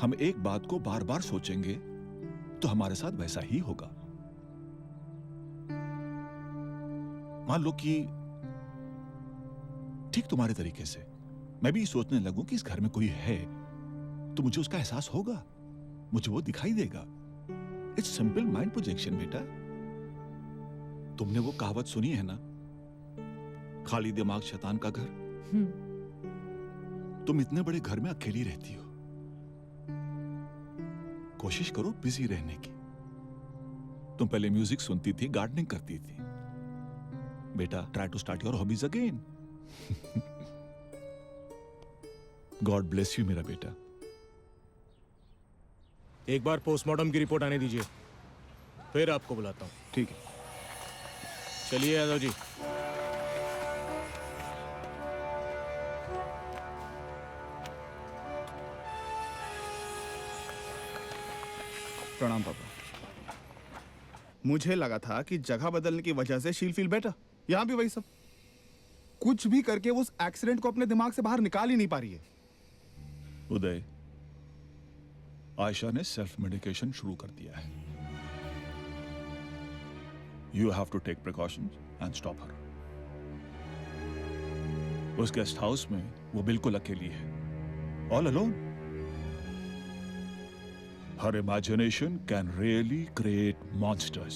हम एक बात को बार बार सोचेंगे तो हमारे साथ वैसा ही होगा। मान लो कि ठीक तुम्हारे तरीके से मैं भी सोचने लगूं कि इस घर में कोई है, तो मुझे उसका एहसास होगा, मुझे वो दिखाई देगा। इट्स सिंपल माइंड प्रोजेक्शन बेटा। तुमने वो कहावत सुनी है ना, खाली दिमाग शैतान का घर। तुम इतने बड़े घर में अकेली रहती हो, कोशिश करो बिजी रहने की। तुम पहले म्यूजिक सुनती थी, गार्डनिंग करती थी। बेटा try to start your hobbies again. God bless you मेरा बेटा। एक बार पोस्टमार्टम की रिपोर्ट आने दीजिए, फिर आपको बुलाता हूँ। ठीक है, चलिए यादव जी। प्रणाम पापा। मुझे लगा था कि जगह बदलने की वजह से शील फील बेटर। यहां भी वही सब। कुछ भी करके वो उस एक्सीडेंट को अपने दिमाग से बाहर निकाल ही नहीं पा रही है। उदय, आयशा ने सेल्फ मेडिकेशन शुरू कर दिया है। You have to take precautions and stop her. उस गेस्ट हाउस में वो बिल्कुल अकेली है, all alone. Her imagination can really create monsters.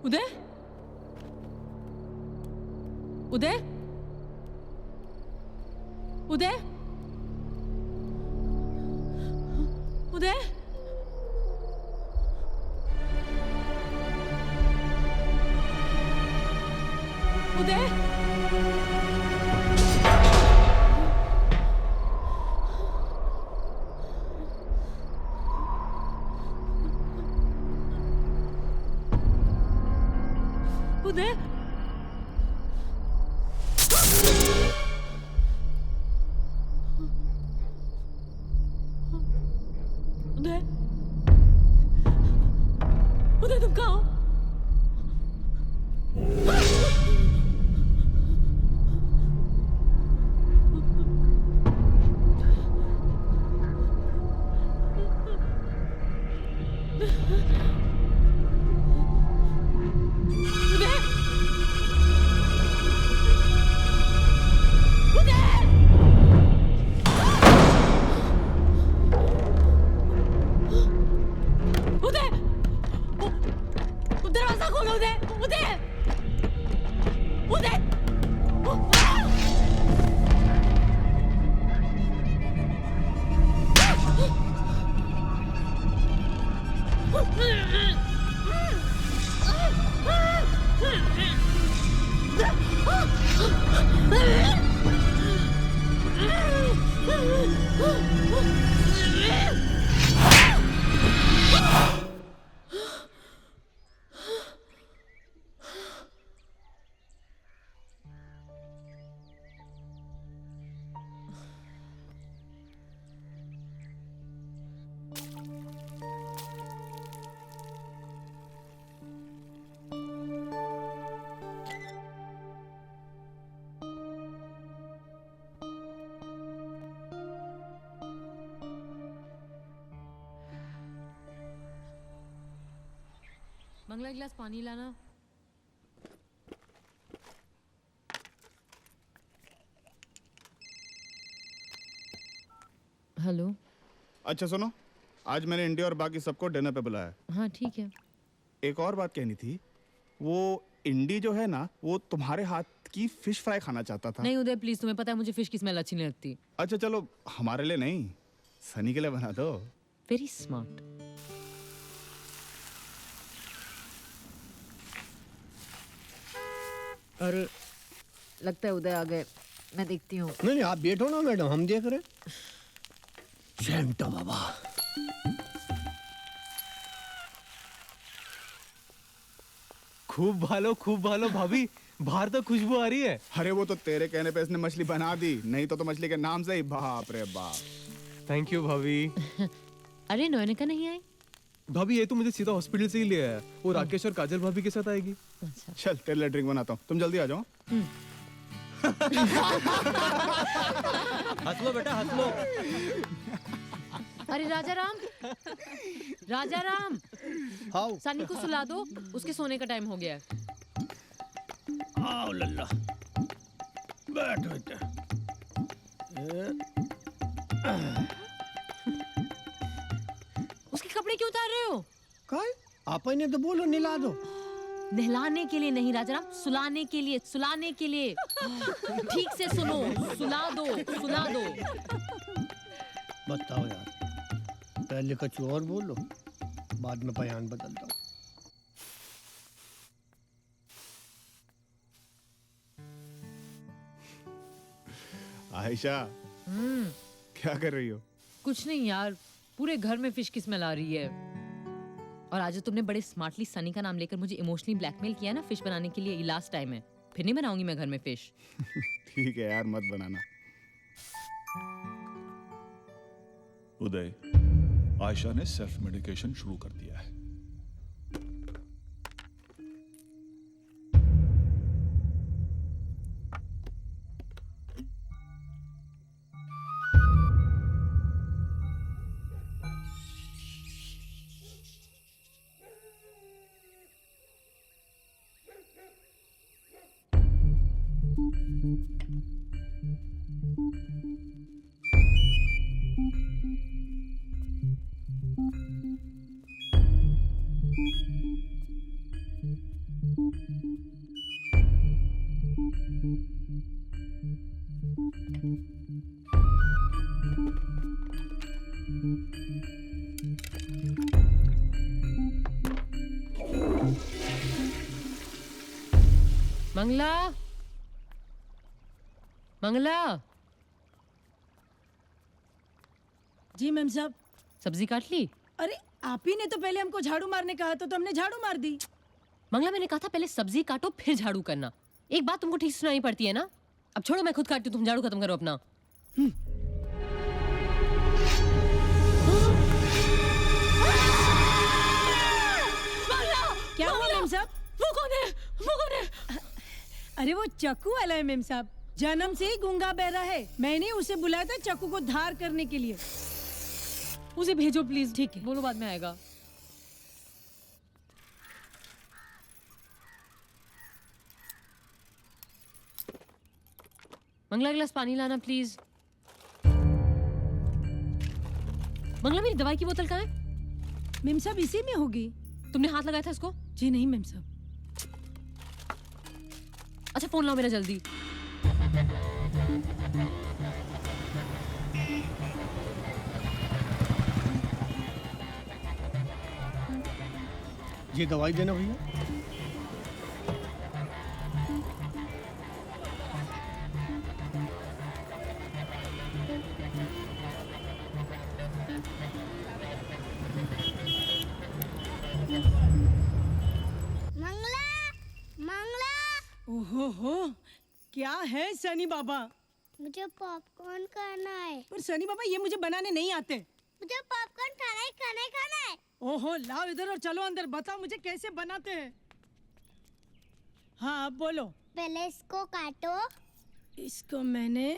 Uday, Uday, Uday Uday Uday Uday Uday तुम कहाँ हो? दरवाजा खोलो उदय उदय उदय मंगला गिलास पानी लाना। हेलो। अच्छा सुनो, आज मैंने इंडिया और बाकी सबको डिनर पे बुलाया है। हाँ ठीक है। एक और बात कहनी थी, वो इंडी जो है ना, वो तुम्हारे हाथ की फिश फ्राई खाना चाहता था। नहीं उदय प्लीज, तुम्हें पता है मुझे फिश की स्मेल अच्छी नहीं लगती। अच्छा चलो, हमारे लिए नहीं, सनी के लिए बना दो। Very smart. अरे लगता है उदय आ गए, मैं देखती हूँ। नहीं आप बैठो ना मैडम, हम देख रहे। शैमटा बाबा। खूब भालो भाभी, बाहर तो खुशबू आ रही है। अरे वो तो तेरे कहने पे इसने मछली बना दी, नहीं तो मछली के नाम से ही बाप रे बाप। थैंक यू भाभी। अरे नोनिका नहीं आई? भाभी ये तो मुझे सीधा हॉस्पिटल से ही ले आया। वो राकेश और काजल भाभी के साथ आएगी। अच्छा। चल तेरे लिए ड्रिंक बनाता हूँ, तुम जल्दी आ जाओ। हंस लो बेटा, हंस लो। अरे राजा राम सनी को सुला दो, उसके सोने का टाइम हो गया है। आओ लल्ला, बैठ बेटा। उसके कपड़े क्यों उतार रहे हो? काय? आप ने तो बोलो निला दो। नहलाने के लिए नहीं राजा राम, सुलाने के लिए, सुलाने के लिए। ठीक से सुनो, सुला दो। बताओ यार, पहले कुछ और बोलो, बाद में बयान बदलता हूँ। आयशा, क्या कर रही हो? कुछ नहीं यार, पूरे घर में फिश की स्मेल आ रही है। और आज तुमने बड़े स्मार्टली सनी का नाम लेकर मुझे इमोशनली ब्लैकमेल किया ना फिश बनाने के लिए, ये लास्ट टाइम है, फिर नहीं बनाऊंगी मैं घर में फिश। ठीक है यार, मत बनाना। उदय, आयशा ने सेल्फ मेडिकेशन शुरू कर दिया है। मंगला, मंगला। जी मैम साहब। सब्जी काट ली? अरे आप ही ने तो पहले हमको झाड़ू मारने कहा था तो हमने झाड़ू मार दी। मंगला मैंने कहा था पहले सब्जी काटो फिर झाड़ू करना। एक बात तुमको ठीक से सुनाई पड़ती है ना? अब छोड़ो, मैं खुद काटती हूँ, तुम झाड़ू खत्म करो अपना। क्या हुआ मैम साहब? वो कौन है? वो कौन है? अरे वो चक्कू वाला है मैम साहब, जन्म से ही गूंगा बहरा है। मैंने उसे बुलाया था चक्कू को धार करने के लिए। उसे भेजो प्लीज। ठीक है, बोलो बाद में आएगा। मंगला गिलास पानी लाना प्लीज। मंगला मेरी दवाई की बोतल कहाँ है? मैम साहब इसी में होगी। तुमने हाथ लगाया था इसको? जी नहीं मैम साहब। अच्छा फोन लाओ मेरा जल्दी। ये दवाई देना भैया। ओहो हो, क्या है सनी बाबा? मुझे पॉपकॉर्न खाना है। पर सनी बाबा ये मुझे बनाने नहीं आते। मुझे पॉपकॉर्न खाना है, खाना है, खाना है। ओहो लाओ इधर और चलो अंदर, बताओ मुझे कैसे बनाते हैं। हाँ अब बोलो। पहले इसको काटो। इसको मैंने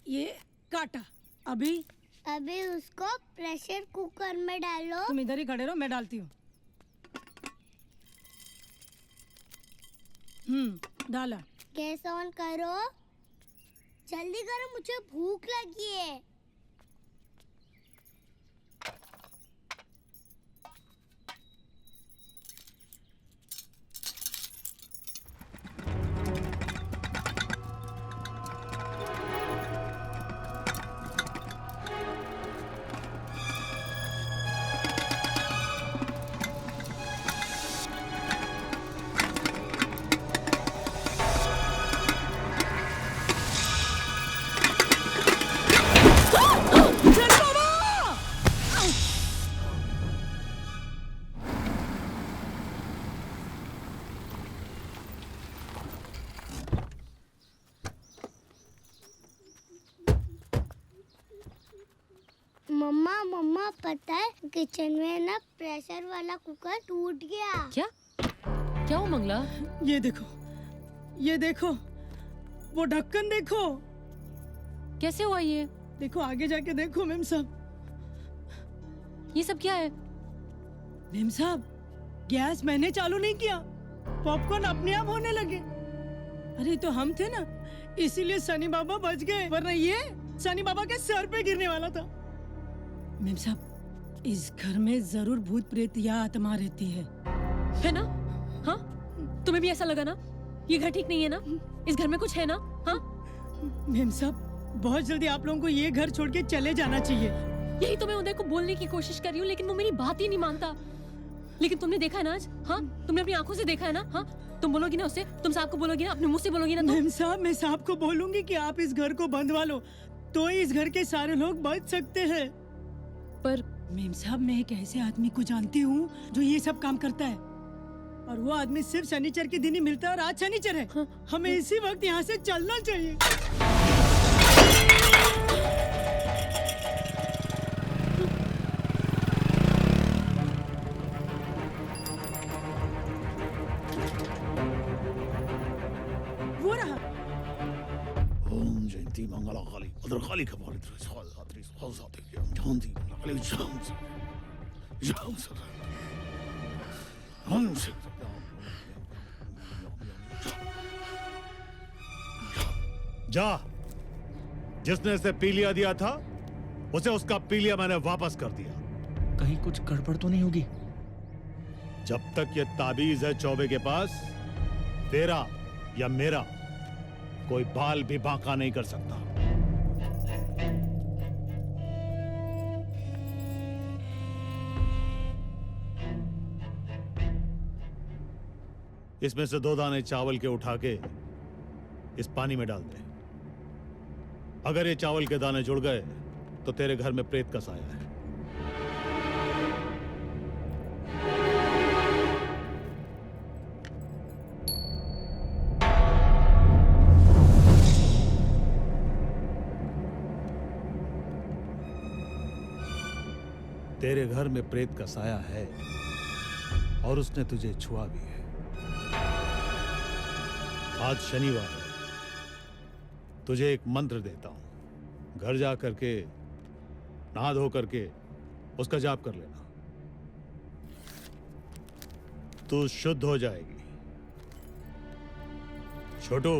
ये काटा। अभी उसको प्रेशर कुकर में डालो। तुम इधर ही खड़े रहो, मैं डालती हूँ। डाला। गैस ऑन करो, जल्दी करो, मुझे भूख लगी है। मम्मा पता है किचन में ना प्रेशर वाला कुकर टूट गया। क्या हुआ मंगला? ये देखो वो ढक्कन देखो। कैसे हुआ ये? देखो आगे जाके देखो मैम साहब। ये सब क्या है? मैम साहब गैस मैंने चालू नहीं किया, पॉपकॉर्न अपने आप होने लगे। अरे तो हम थे ना, इसीलिए सनी बाबा बच गए, वरना ये सनी बाबा के सर पे गिरने वाला था। मैम साहब इस घर में जरूर भूत प्रेत या आत्मा रहती है ना? हाँ तुम्हें भी ऐसा लगा ना? ये घर ठीक नहीं है ना? इस घर में कुछ है ना? हाँ मैम साहब बहुत जल्दी आप लोगों को ये घर छोड़ के चले जाना चाहिए। यही तो मैं उदय को बोलने की कोशिश कर रही हूँ, लेकिन वो मेरी बात ही नहीं मानता। लेकिन तुमने देखा है ना आज? हाँ तुमने अपनी आंखों से देखा है ना? हाँ तुम बोलोगी ना उससे? तुम साहब को बोलोगी ना? अपने मुंह से बोलोगी ना? मैम साहब मैं साहब को बोलूंगी कि आप इस घर को बंधवा लो, तो ही इस घर के सारे लोग बच सकते हैं। पर मैम साहब मैं एक ऐसे आदमी को जानती हूँ जो ये सब काम करता है, और वो आदमी सिर्फ शनिचर के दिन ही मिलता है, और आज शनिचर है। हमें इसी वक्त यहाँ से चलना चाहिए। वो रहा। ओम जयंती मंगला काली भद्रकाली कपालिनी स्वाहाधात्री स्वाहाधात्री जयंती मंगला जा, जिसने इसे पीलिया दिया था उसे उसका पीलिया मैंने वापस कर दिया। कहीं कुछ गड़बड़ तो नहीं होगी? जब तक ये ताबीज है चौबे के पास, तेरा या मेरा कोई बाल भी बांका नहीं कर सकता। इसमें से 2 दाने चावल के उठा के इस पानी में डाल दे। अगर ये चावल के दाने जुड़ गए तो तेरे घर में प्रेत का साया है। तेरे घर में प्रेत का साया है और उसने तुझे छुआ भी है। आज शनिवार है, तुझे एक मंत्र देता हूं। घर जा करके नहा धो करके उसका जाप कर लेना, तू शुद्ध हो जाएगी। छोटू,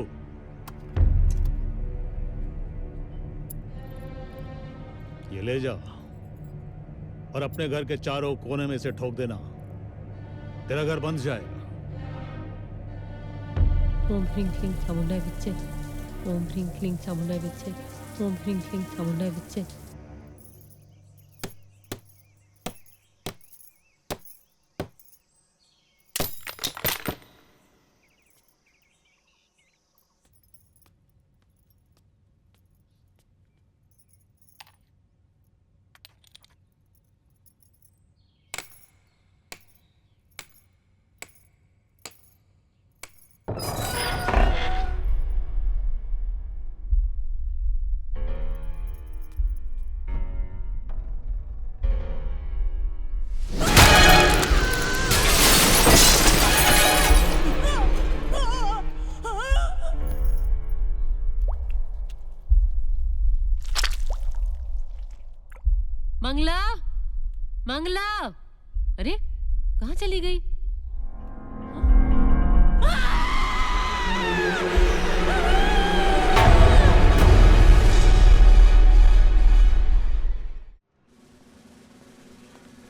ये ले जा और अपने घर के चारों कोने में से ठोक देना, तेरा घर बंद जाएगा। ओम ह्रीं क्लीं चामुंडाय विच्चे, ओम ह्रीं क्लीं चामुंडाय विच्चे, ओम ह्रीं क्लीं चामुंडाय विच्चे। मंगला, मंगला, अरे कहाँ चली गई?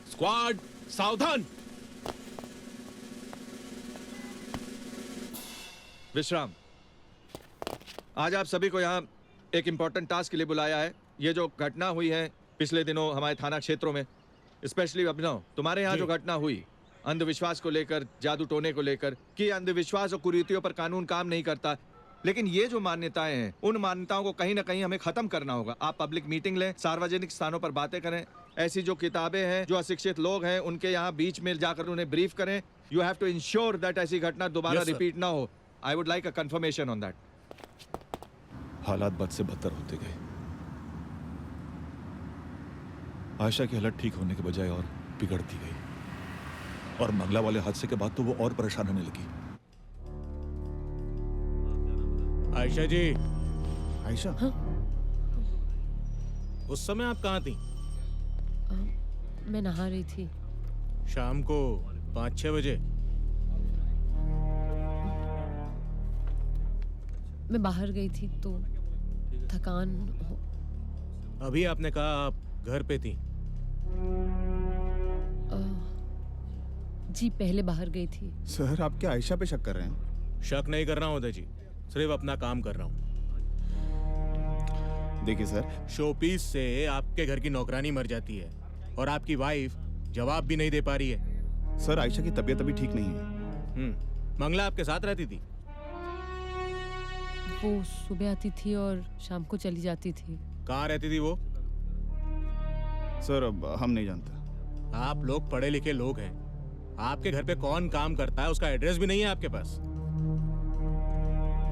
स्क्वाड सावधान। विश्राम। आज आप सभी को यहाँ एक इम्पोर्टेंट टास्क के लिए बुलाया है। ये जो घटना हुई है पिछले दिनों हमारे थाना क्षेत्रों में, स्पेशली अभिनव, तुम्हारे यहाँ जो घटना हुई अंधविश्वास को लेकर, जादू टोने को लेकर, कि अंधविश्वास और कुरीतियों पर कानून काम नहीं करता, लेकिन ये जो मान्यताएं हैं उन मान्यताओं को कहीं ना कहीं हमें खत्म करना होगा। आप पब्लिक मीटिंग लें, सार्वजनिक स्थानों पर बातें करें, ऐसी जो किताबें हैं, जो अशिक्षित लोग हैं उनके यहाँ बीच में जाकर उन्हें ब्रीफ करें। You have to ensure that ऐसी घटना दोबारा रिपीट ना हो। I would like a confirmation on that. हालात बद से बदतर होते गए। आयशा की हालत ठीक होने के बजाय और बिगड़ती गई, और मंगला वाले हादसे के बाद तो वो और परेशान होने लगी। आयशा जी। आयशा? हाँ? उस समय आप कहाँ थी? मैं नहा रही थी। शाम को 5-6 बजे? मैं बाहर गई थी तो थकान अभी आपने कहा आप घर पे थी। जी पहले बाहर गई थी। सर, आप क्या आयशा पे शक कर रहे हैं? शक नहीं कर रहा हूँ उदय जी, सिर्फ अपना काम कर रहा हूँ। देखिए सर, शोपीस से आपके घर की नौकरानी मर जाती है और आपकी वाइफ जवाब भी नहीं दे पा रही है। सर, आयशा की तबीयत अभी ठीक नहीं है। मंगला आपके साथ रहती थी? वो सुबह आती थी और शाम को चली जाती थी। कहाँ रहती थी वो? सर, अब हम नहीं जानते। आप लोग पढ़े लिखे लोग हैं, आपके घर पे कौन काम करता है उसका एड्रेस भी नहीं है आपके पास।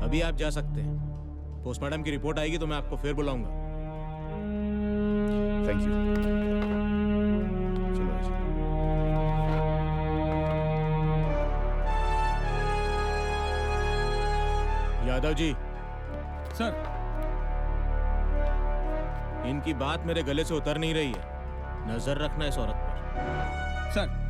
अभी आप जा सकते हैं, पोस्टमार्टम की रिपोर्ट आएगी तो मैं आपको फिर बुलाऊंगा। Thank you. चलो आयशा। यादव जी। सर। इनकी बात मेरे गले से उतर नहीं रही है, नजर रखना इस औरत पर। सर।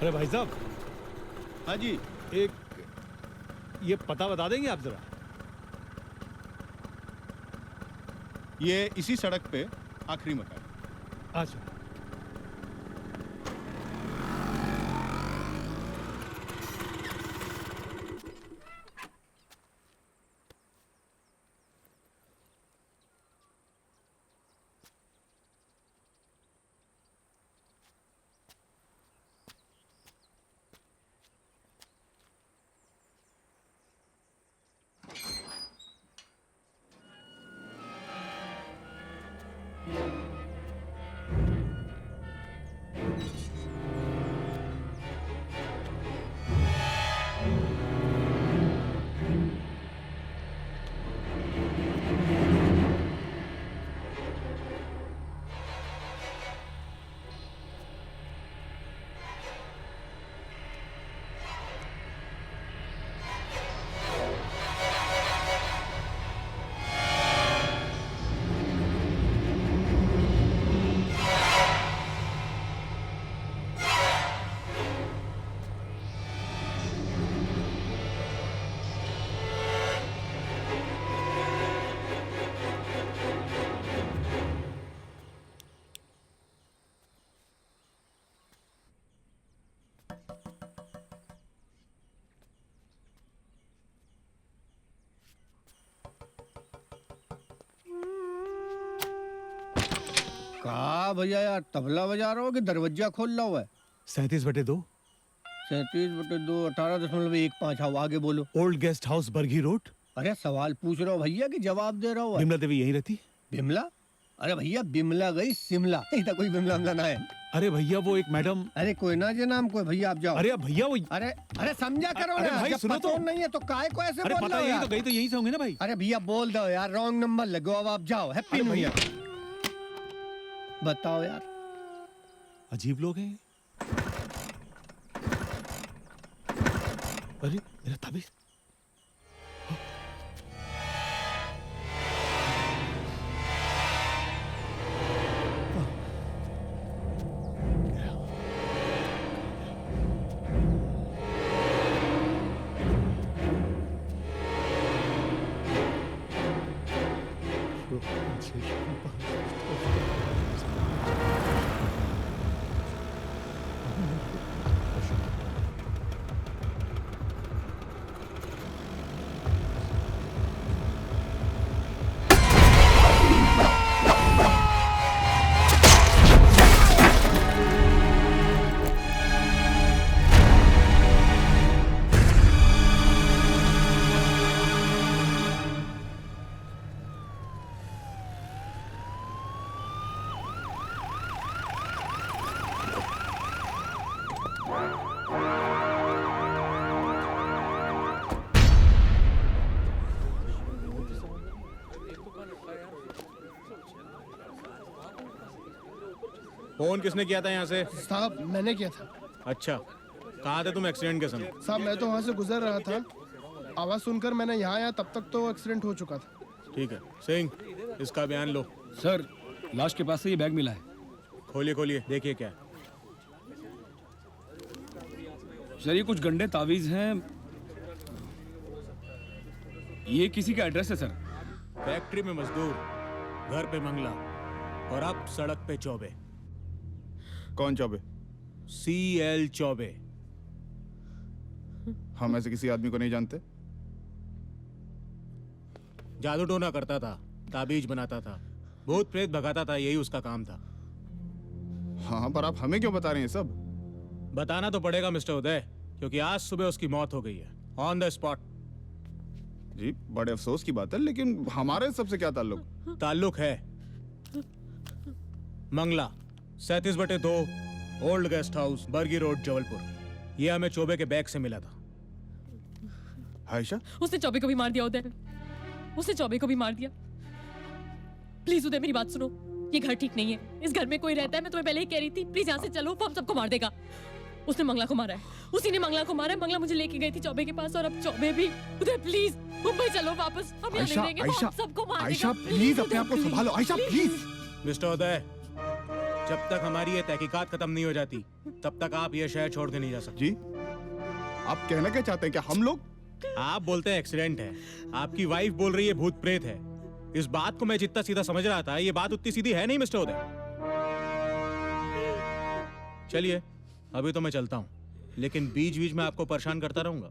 अरे भाई साहब। हाँ जी। एक ये पता बता देंगे आप जरा? ये इसी सड़क पे आखिरी मकान। अच्छा। कहा भैया यार, तबला बजा रहा हो कि दरवाजा खोल रहा हुआ है? 37/2 37/2 18.15। हाँ, आगे बोलो। Old guest house Bargi road. अरे सवाल पूछ रहा हूँ भैया कि जवाब दे रहा हूँ। बिमला देवी यहीं रहती? बिमला? अरे भैया बिमला गई शिमला, इधर कोई बिमला ना है। अरे भैया वो एक मैडम। अरे कोई ना जे नाम कोई, भैया आप जाओ। अरे भैया वो। अरे समझा करो अरे ना, भाई जब सुनो पता तो। नहीं है तो काय को ऐसे अरे बोल पता रहे हो यही यार? तो गई तो यहीं से होंगे ना भाई। अरे भैया बोल दो यार, रॉन्ग नंबर लगो, अब आप जाओ। Happy new year. बताओ यार, अजीब लोग हैं। अरे मेरा ताबीज। फोन किसने किया था यहाँ से? साहब मैंने किया था। अच्छा, कहाँ थे तुम एक्सीडेंट के समय? साहब मैं तो वहाँ से गुजर रहा था, आवाज सुनकर मैंने यहाँ आया, तब तक तो एक्सीडेंट हो चुका था। ठीक है सिंह, इसका बयान लो। सर लाश के पास से ये बैग मिला है। खोलिए खोलिए, देखिए क्या है। सर ये कुछ गंदे तावीज हैं, ये किसी का एड्रेस है सर। फैक्ट्री में मजदूर, घर पे मंगला और अब सड़क पे चौबे। कौन चौबे? CL चौबे। हम ऐसे किसी आदमी को नहीं जानते। जादू टोना करता था, ताबीज बनाता था, भूत प्रेत भगाता था, यही उसका काम था। हाँ पर आप हमें क्यों बता रहे हैं सब? बताना तो पड़ेगा मिस्टर उदय, क्योंकि आज सुबह उसकी मौत हो गई है ऑन द स्पॉट। जी बड़े अफसोस की बात है, लेकिन हमारे सबसे क्या ताल्लुक? ताल्लुक है। Mangla 37/2 old guest house Bargi road Jabalpur. ये हमें चौबे के बैग से मिला था। आयशा? उसने चौबे को भी मार दिया उदय, उसने चौबे को भी मार दिया। प्लीज उदय मेरी बात सुनो, ये घर ठीक नहीं है, इस घर में कोई रहता है, मैं तुम्हें पहले ही कह रही थी, प्लीज यहाँ से चलो, वो हम सबको मार देगा। उसने मंगला को मारा है, उसी ने मंगला को मारा है। मंगला मुझे लेके गई थी चौबे के पास, और अब चौबे भी। उदय प्लीज मुंबई चलो वापस, हम यहाँ नहीं रहेंगे, वो हम सबको मार देगा। आयशा प्लीज अपने आप को संभालो। आयशा प्लीज। मिस्टर उदय, जब तक हमारी ये तहकीकात खत्म नहीं हो जाती, तब तक आप ये शहर छोड़ के नहीं जा सकते। जी आप कहना क्या चाहते हैं? क्या हम लोग? आप बोलते हैं एक्सीडेंट है, आपकी वाइफ बोल रही है भूत प्रेत है। इस बात को मैं जितना सीधा समझ रहा था, ये बात उतनी सीधी है नहीं मिस्टर उदय। चलिए अभी तो मैं चलता हूँ, लेकिन बीच बीच में आपको परेशान करता रहूंगा।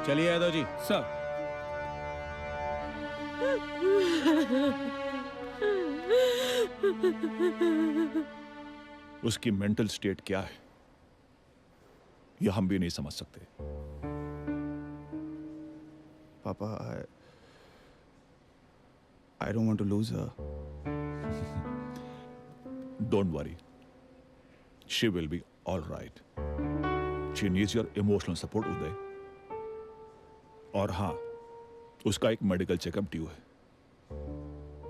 चलिए यादव जी। सर उसकी मेंटल स्टेट क्या है यह हम भी नहीं समझ सकते। पापा I don't want to lose her. Don't worry. She will be all right. She needs your emotional support, उदय। और हाँ, उसका एक मेडिकल चेकअप ड्यू है।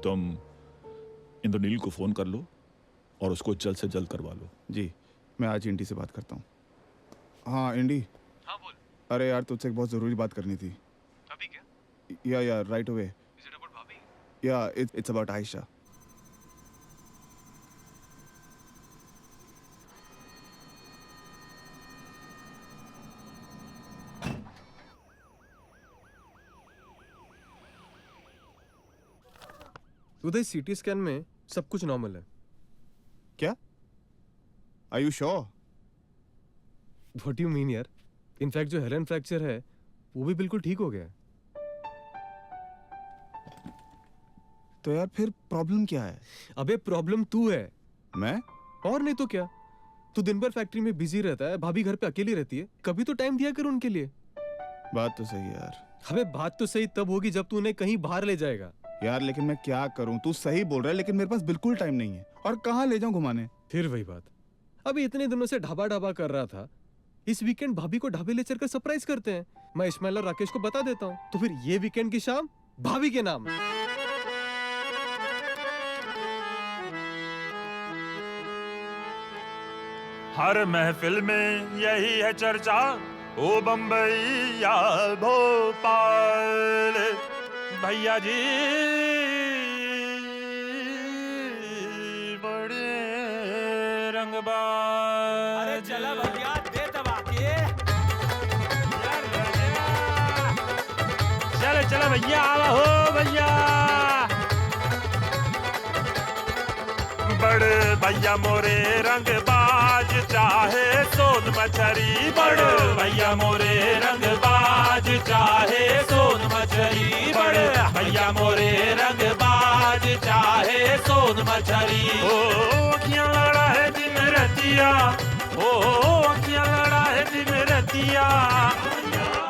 तुम इंद्रनील को फोन कर लो और उसको जल्द से जल्द करवा लो। जी मैं आज इंडी से बात करता हूँ। हाँ इंडी। हाँ बोल। अरे यार तुझसे एक बहुत जरूरी बात करनी थी। अभी क्या? या right away. Is it about भाभी? Yeah, it's about Aisha. Uday CT scan में सब कुछ नॉर्मल है। क्या? Are you sure? What do you mean यार? इनफैक्ट जो हेलन फ्रैक्चर है वो भी बिल्कुल ठीक हो गया है। तो यार फिर प्रॉब्लम क्या है? अबे प्रॉब्लम तू है। मैं? और नहीं तो क्या। तू दिन भर फैक्ट्री में बिजी रहता है, भाभी घर पे अकेली रहती है, कभी तो टाइम दिया कर उनके लिए। बात तो सही है यार। अबे बात तो सही तब होगी जब तू उन्हें कहीं बाहर ले जाएगा। यार लेकिन मैं क्या करूं? तू सही बोल रहा है लेकिन मेरे पास बिल्कुल टाइम नहीं है। और कहाँ ले जाऊं घुमाने? फिर वही बात। अभी इतने दिनों से ढाबा ढाबा कर रहा था, इस वीकेंड भाभी को ढाबे ले चलकर सरप्राइज करते हैं। मैं इस्माइल और राकेश को बता देता हूँ, तो फिर ये वीकेंड की शाम भाभी के नाम। हर महफिल में यही है चर्चा, ओ बम्बई या भोपाल, भैया जी बड़े रंगबाज। अरे चला भैया दे दबा के। चलो चलो भैया आवा हो भैया। बड़े भैया मोरे रंगबाज चाहे सोन मछरी, बड़े भैया मोरे रंगबाज चाहे सोन मछरी, बड़े भैया मोरे रंगबाज चाहे सोन मछरी। ओ क्या लड़ा है दिन रतिया, ओ क्या लड़ा है दिन रतिया,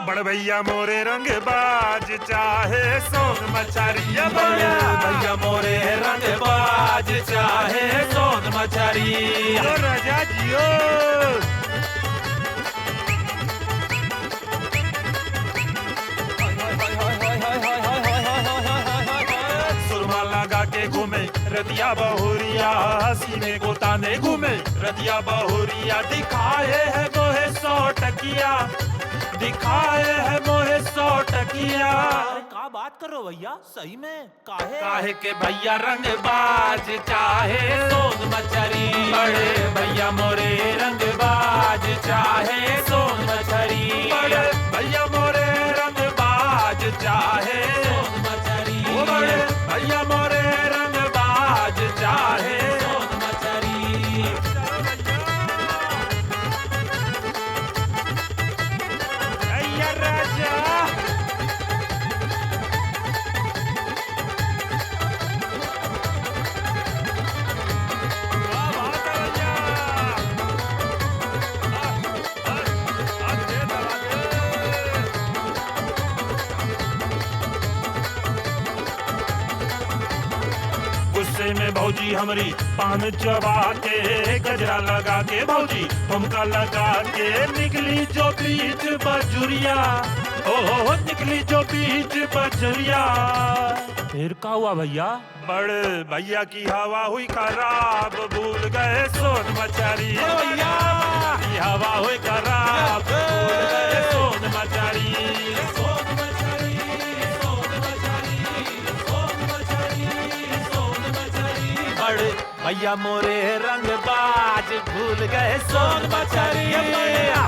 बड़ भैया मोरे रंगबाज चाहे सोन मछरी, बड़े भैया मोरे रंगबाज चाहे सोन मछरी। ओ राजा जियो सुरमा लगा के घूमे रतिया बहुरिया, सीने को ताने घूमे रतिया बहुरिया, दिखाए है मोहे 100 टकिया, दिखाए है मोहे 100 टकिया। का बात करो भैया सही में काहे के भैया रंगबाज चाहे सोन मछरी, बड़े भैया मोरे रंगबाज चाहे सोन मछरी, बड़े भैया मोरे रंगबाज चाहे सोन मछरी, बड़े भैया मोरे रंगबाज चाहे सोन मछरी। राजा गुस्से में भौजी हमारी पान चबा के, गजरा लगा के भौजी ठुमका लगा के, निकली जो बीच बजुरिया, ओ निकली जो बीच बजुरिया। फिर क्या हुआ भैया? बड़े भैया की हवा हुई खराब, भूल गए सोन मछरी, भैया की हवा हुई खराब, भूल गए सोन मछरी, सोन मछरी, सोन मछरी, सोन मछरी, सोन मछरी। बड़े भैया मोरे रंगबाज भूल गए सोन मछरी,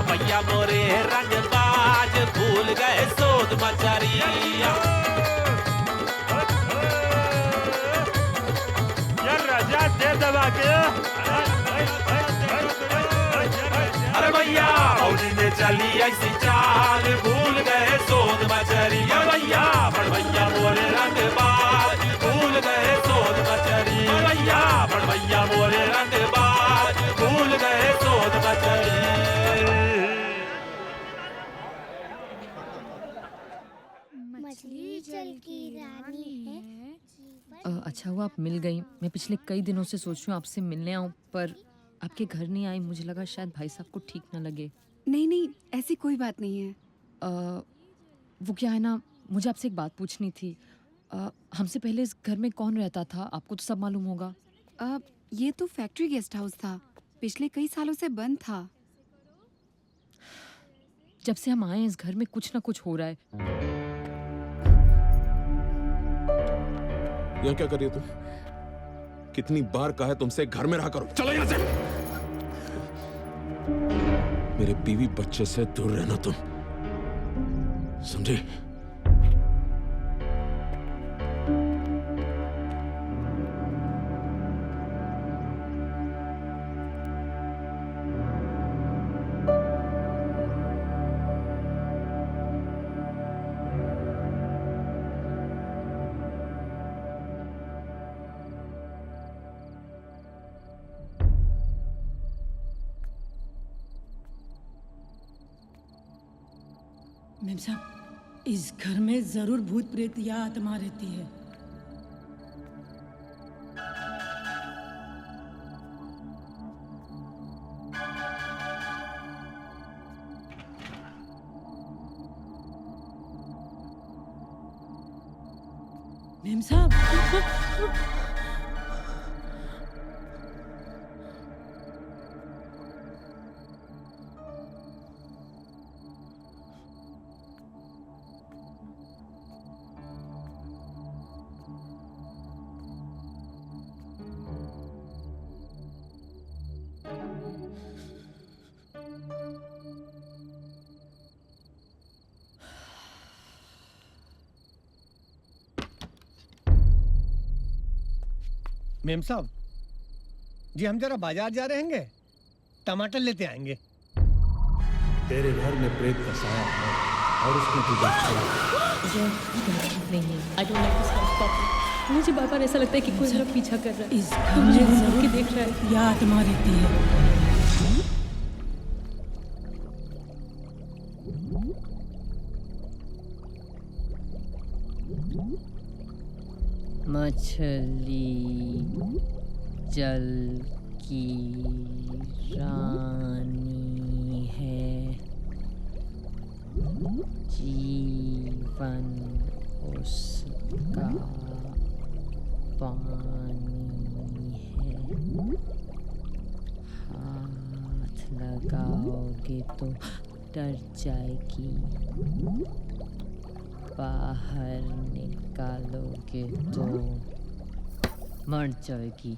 भैया मोरे रंगबाज भूल गए सोन मछरी। राजा दे दबा के। अरे भैया फौजी ने चली ऐसी चाल, भूल गए सोन मछरी, भैया बड़ भैया मोरे रंगबाज भूल गए सोन मछरी, भैया बड़ भैया मोरे रंगबाज भूल गए सोन मछरी। मछली जल की रानी है। अच्छा हुआ आप मिल गई। मैं पिछले कई दिनों से सोच रही हूँ आपसे मिलने आऊँ, पर आपके घर नहीं आई। मुझे लगा शायद भाई साहब को ठीक ना लगे। नहीं नहीं, ऐसी कोई बात नहीं है। वो क्या है ना, मुझे आपसे एक बात पूछनी थी। हमसे पहले इस घर में कौन रहता था? आपको तो सब मालूम होगा। ये तो फैक्ट्री गेस्ट हाउस था, पिछले कई सालों से बंद था। जब से हम आए हैं इस घर में कुछ ना कुछ हो रहा है। यहाँ क्या कर रही हो तुम? कितनी बार कहा है तुमसे घर में रहा करो, चलो यहाँ से। मेरे बीवी बच्चे से दूर रहना तुम, समझे? मेम साहब, इस घर में जरूर भूत प्रेत या आत्मा रहती है। मेम साहब, मेम साहब जी, हम जरा बाजार जा रहे हैं, टमाटर लेते आएंगे। तेरे घर में प्रेत का साया है और उसने तुझे छोड़ा। नहीं है। I don't like this house, Papa. मुझे बार बार ऐसा लगता है कि कोई मेरा पीछा कर रहा है। इस घर में जरूर देख रहा है। या आत्मा रहती है। मछली जल की रानी है, जीवन उसका पानी है। हाथ लगाओगे तो डर जाएगी, बाहर निकालोगे तो मर जाएगी।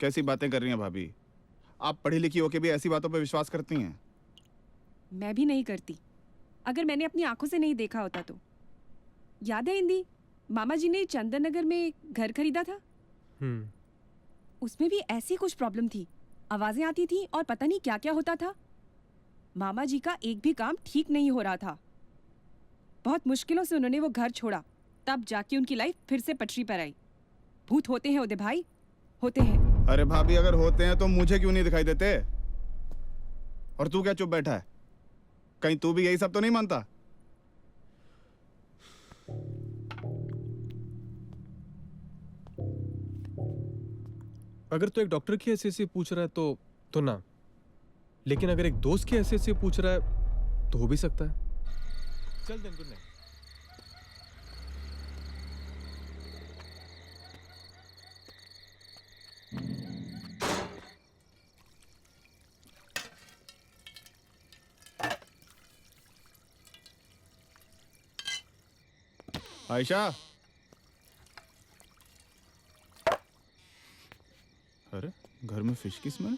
कैसी बातें कर रही हैं भाभी? आप पढ़ी लिखी होके भी ऐसी बातों पे विश्वास करती हैं? मैं भी नहीं करती, अगर मैंने अपनी आंखों से नहीं देखा होता तो। याद है इंदी, मामा जी ने चंदन नगर में घर खरीदा था। उसमें भी ऐसी कुछ प्रॉब्लम थी, आवाजें आती थी और पता नहीं क्या क्या होता था। मामा जी का एक भी काम ठीक नहीं हो रहा था। बहुत मुश्किलों से उन्होंने वो घर छोड़ा, तब जाके उनकी लाइफ फिर से पटरी पर आई। भूत होते हैं उदय भाई, होते हैं। अरे भाभी, अगर होते हैं तो मुझे क्यों नहीं दिखाई देते? और तू क्या चुप बैठा है? कहीं तू भी यही सब तो नहीं मानता? अगर तू एक डॉक्टर की हैसियत से पूछ रहा है तो ना, लेकिन अगर एक दोस्त की हैसियत से पूछ रहा है तो हो भी सकता है। चल देन, गुड नाइट। आयशा, अरे घर में फिश की स्मेल।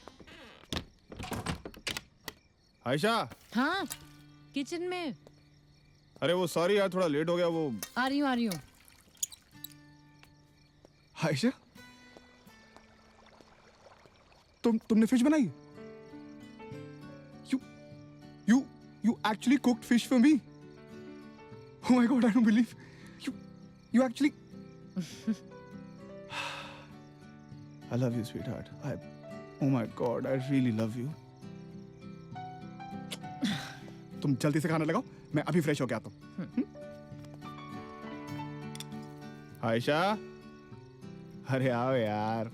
आयशा। हाँ, किचन में। अरे वो सॉरी यार, थोड़ा लेट हो गया। वो आ रही हूँ। आयशा, तुमने फिश बनाई? You actually cooked fish for me. Oh my God, I don't believe you actually. I love you, sweetheart. Oh my God, I really love you. तुम जल्दी से खाना लगाओ, मैं अभी फ्रेश होके आता हूँ। आयशा, अरे आओ यार।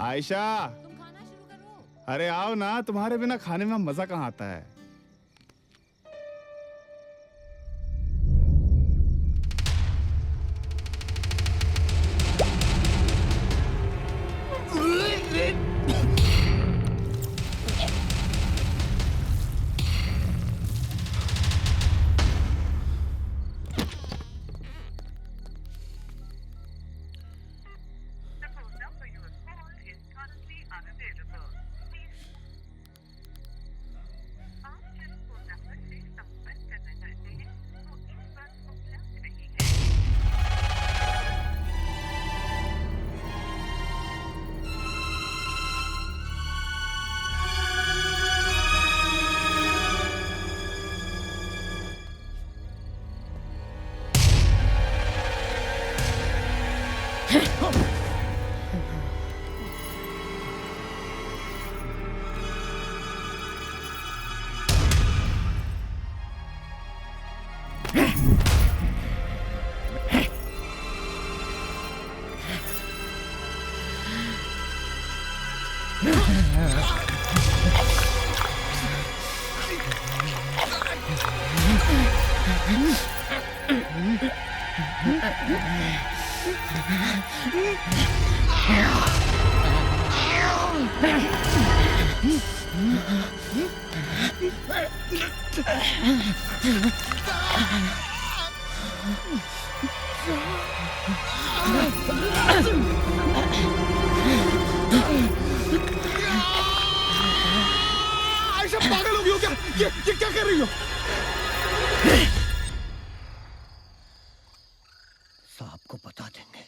आयशा, अरे आओ ना, तुम्हारे बिना खाने में मजा कहाँ आता है। आयशा पागल हो गई हो क्या? ये क्या कर रही हो? साहब को बता देंगे।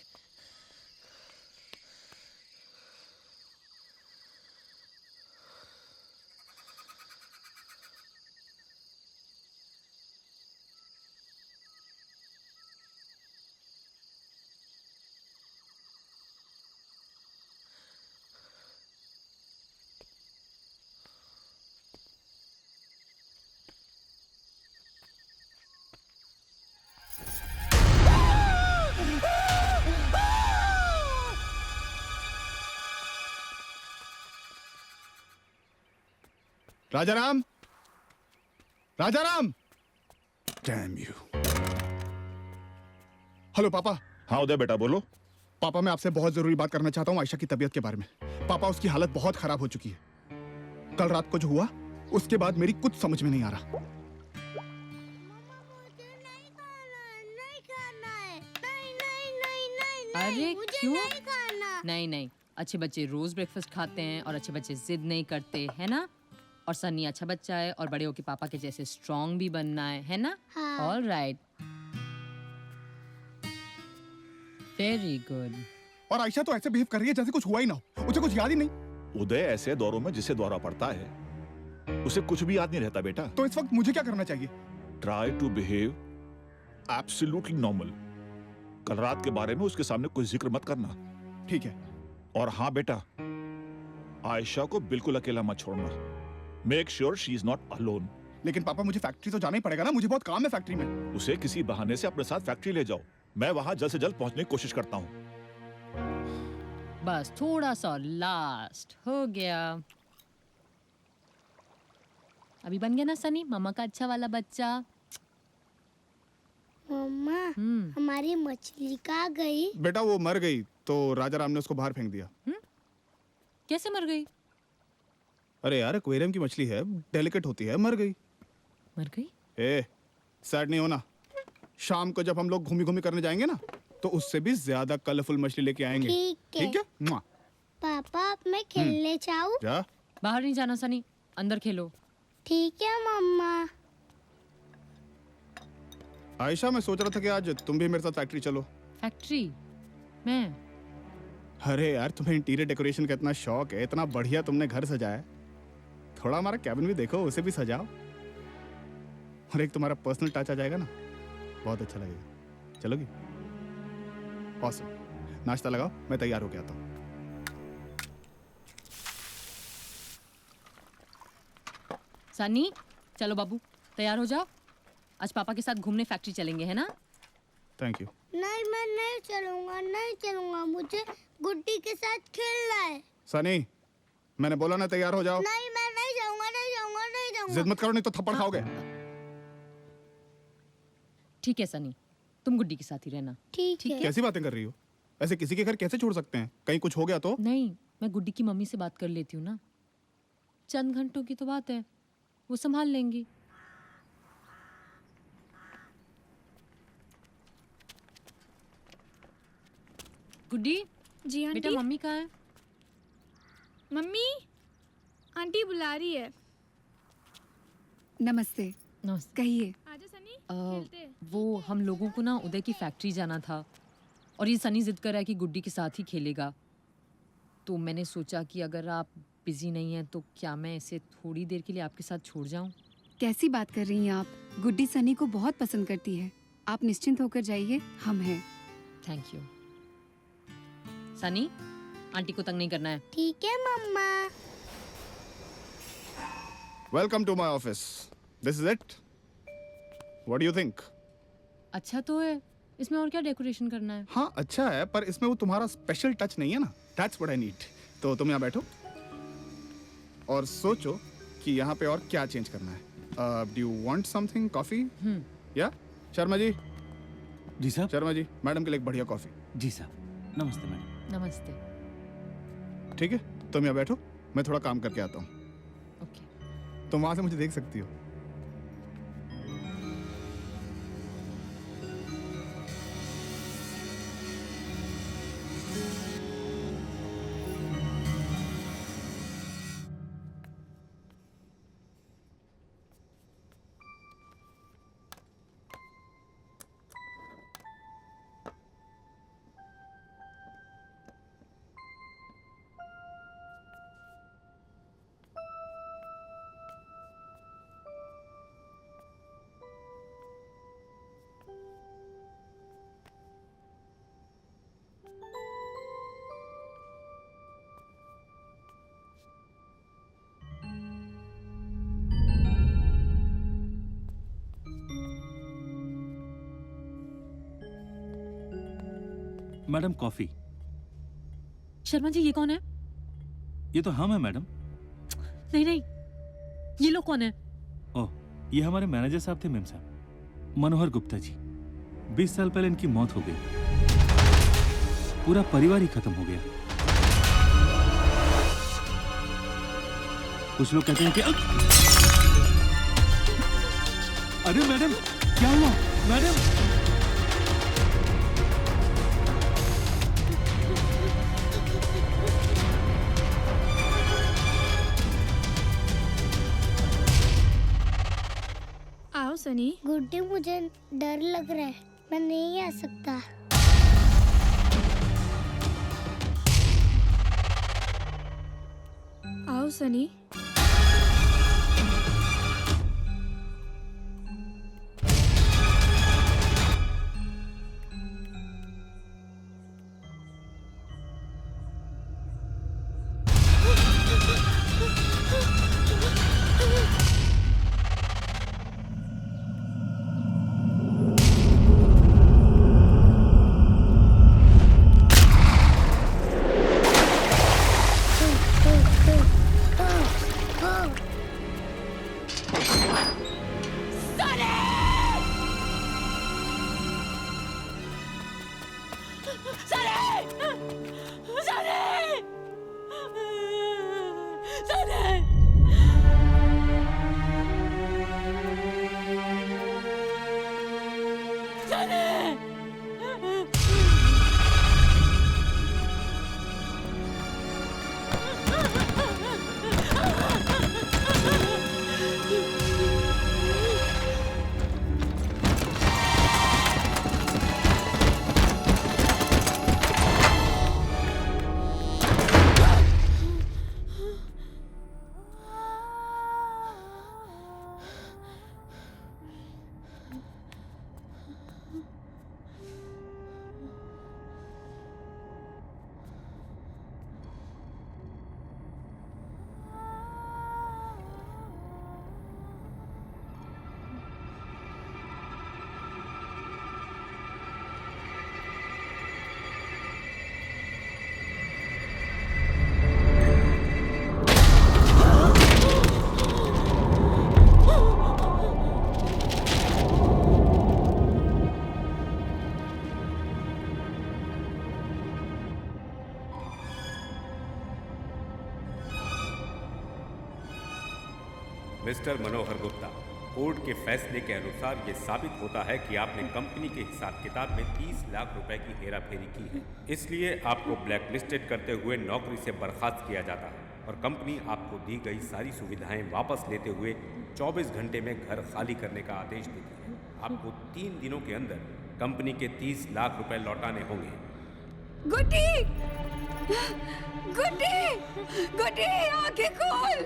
Rajaram, Rajaram. Damn you. Hello पापा। हाँ उदय बेटा बोलो। पापा मैं आपसे बहुत जरूरी बात करना चाहता हूँ आयशा की तबीयत के बारे में। पापा उसकी हालत बहुत खराब हो चुकी है। कल रात को जो हुआ उसके बाद मेरी कुछ समझ में नहीं आ रहा। अरे क्यों? नहीं नहीं, अच्छे बच्चे रोज ब्रेकफास्ट खाते हैं और अच्छे बच्चे जिद नहीं करते, है ना? और सन्नी अच्छा बच्चा है और बड़े होके पापा के जैसे स्ट्रॉन्ग भी बनना है ना? All right, very good. और आयशा तो ऐसे बिहेव कर रही है जैसे कुछ हुआ ही ना हो, उसे कुछ याद ही नहीं। उदय ऐसे दौरों में जिसे दौरा पड़ता है उसे कुछ भी याद नहीं रहता बेटा। तो इस वक्त मुझे क्या करना चाहिए? Try to behave absolutely normal. कल रात के बारे में उसके सामने कोई जिक्र मत करना। ठीक है। और हाँ बेटा, आयशा को बिल्कुल अकेला मत छोड़ना। Make sure she is not alone. लेकिन पापा मुझे फैक्ट्री तो जाना ही पड़ेगा ना, मुझे बहुत काम है फैक्ट्री में। उसे किसी बहाने से अपने साथ फैक्ट्री ले जाओ। मैं वहां जल्द से जल्द पहुंचने की कोशिश करता हूँ। बस थोड़ा सा लास्ट हो गया। अभी बन गया ना सनी मामा का अच्छा वाला बच्चा। मम्मा हमारी मछली कहाँ गई? बेटा वो मर गई तो राजाराम ने उसको बाहर फेंक दिया। कैसे मर गई? अरे यार एक्वेरियम की मछली है, डेलिकेट होती है, मर गई। मर गई? ए, सैड नहीं होना। शाम को जब हम लोग घूमी घूमी करने जाएंगे ना तो उससे भी ज्यादा कलरफुल मछली लेके आएंगे। ठीक है? मुआ। पापा अब मैं खेलने जाऊँ? जा। बाहर नहीं जाना सनी, अंदर खेलो। ठीक है मम्मा। आयशा मैं सोच रहा था कि आज तुम भी मेरे साथ फैक्ट्री चलो। फैक्ट्री? मैं? अरे यार तुम्हें इंटीरियर डेकोरेशन का इतना शौक है, इतना बढ़िया तुमने घर सजाया है, थोड़ा हमारा कैबिन भी देखो, उसे भी सजाओ और एक तुम्हारा पर्सनल टच आ जाएगा ना, बहुत अच्छा लगेगा। चलोगी? ऑसम। नाश्ता लगाओ, मैं तैयार होके आता हूँ। सनी चलो बाबू तैयार हो जाओ, आज पापा के साथ घूमने फैक्ट्री चलेंगे, है ना? Thank you. नहीं मैं नहीं चलूंगा, नहीं चलूंगा, मुझे गुड्डी के साथ खेलना है। सनी मैंने बोला ना तैयार हो जाओ। नहीं मैं नहीं जाऊंगा, नहीं जाऊंगा, नहीं जाऊंगा। जिद मत करो नहीं तो थप्पड़ खाओगे। ठीक है सनी, तुम गुड्डी के साथ ही रहना। ठीक है। कैसी बातें कर रही हो? ऐसे किसी के घर कैसे छोड़ सकते हैं? कहीं कुछ हो गया तो? नहीं, मैं गुड्डी की मम्मी से बात कर लेती हूँ ना, चंद घंटों की तो बात है, वो संभाल लेंगी। गुड्डी जी आंटी। बेटा मम्मी कहाँ है? मम्मी आंटी बुला रही है। नमस्ते। नमस्ते। कहिए। आजा सनी वो हम लोगों को ना उदय की फैक्ट्री जाना था और ये सनी जिद कर रहा है कि गुड्डी के साथ ही खेलेगा, तो मैंने सोचा कि अगर आप बिजी नहीं हैं तो क्या मैं इसे थोड़ी देर के लिए आपके साथ छोड़ जाऊं? कैसी बात कर रही हैं आप? गुड्डी सनी को बहुत पसंद करती है, आप निश्चिंत होकर जाइए, हम हैं। Thank you. सनी, आंटी को तंग नहीं करना है। ठीक है मम्मा। Welcome to my office. This is it. What do you think? अच्छा तो है, इसमें और क्या डेकोरेशन करना है? हाँ अच्छा है, पर इसमें वो तुम्हारा स्पेशल टच नहीं है ना। That's what I need. तो तुम यहाँ बैठो और सोचो कि यहाँ पे और क्या चेंज करना है। Do you want something? Coffee? या शर्मा जी? जी साहब। शर्मा जी, मैडम के लिए एक बढ़िया कॉफी। जी साहब। नमस्ते मैडम। नमस्ते। ठीक है, तुम यहाँ बैठो, मैं थोड़ा काम करके आता हूँ। तुम वहां से मुझे देख सकती हो। Madam coffee. शर्मा जी, ये कौन है? ये तो हम है मैडम। नहीं नहीं, ये लोग कौन है? ओह, ये हमारे मैनेजर साहब थे मेम साहब, मनोहर गुप्ता जी। 20 साल पहले इनकी मौत हो गई, पूरा परिवार ही खत्म हो गया। कुछ लोग कहते हैं कि अरे मैडम, क्या हुआ मैडम? आओ सनी। गुड्डी, मुझे डर लग रहा है, मैं नहीं आ सकता। आओ सनी। मिस्टर मनोहर गुप्ता, कोर्ट के फैसले के अनुसार ये साबित होता है कि आपने कंपनी के हिसाब किताब में 30 लाख रुपए की हेराफेरी की है। इसलिए आपको ब्लैकलिस्टेड करते हुए नौकरी से बर्खास्त किया जाता है और कंपनी आपको दी गई सारी सुविधाएं वापस लेते हुए 24 घंटे में घर खाली करने का आदेश देती है। आपको 3 दिनों के अंदर कंपनी के 30 लाख रुपए लौटाने होंगे। गुड्डी! गुड्डी! गुड्डी, आंखें खोल!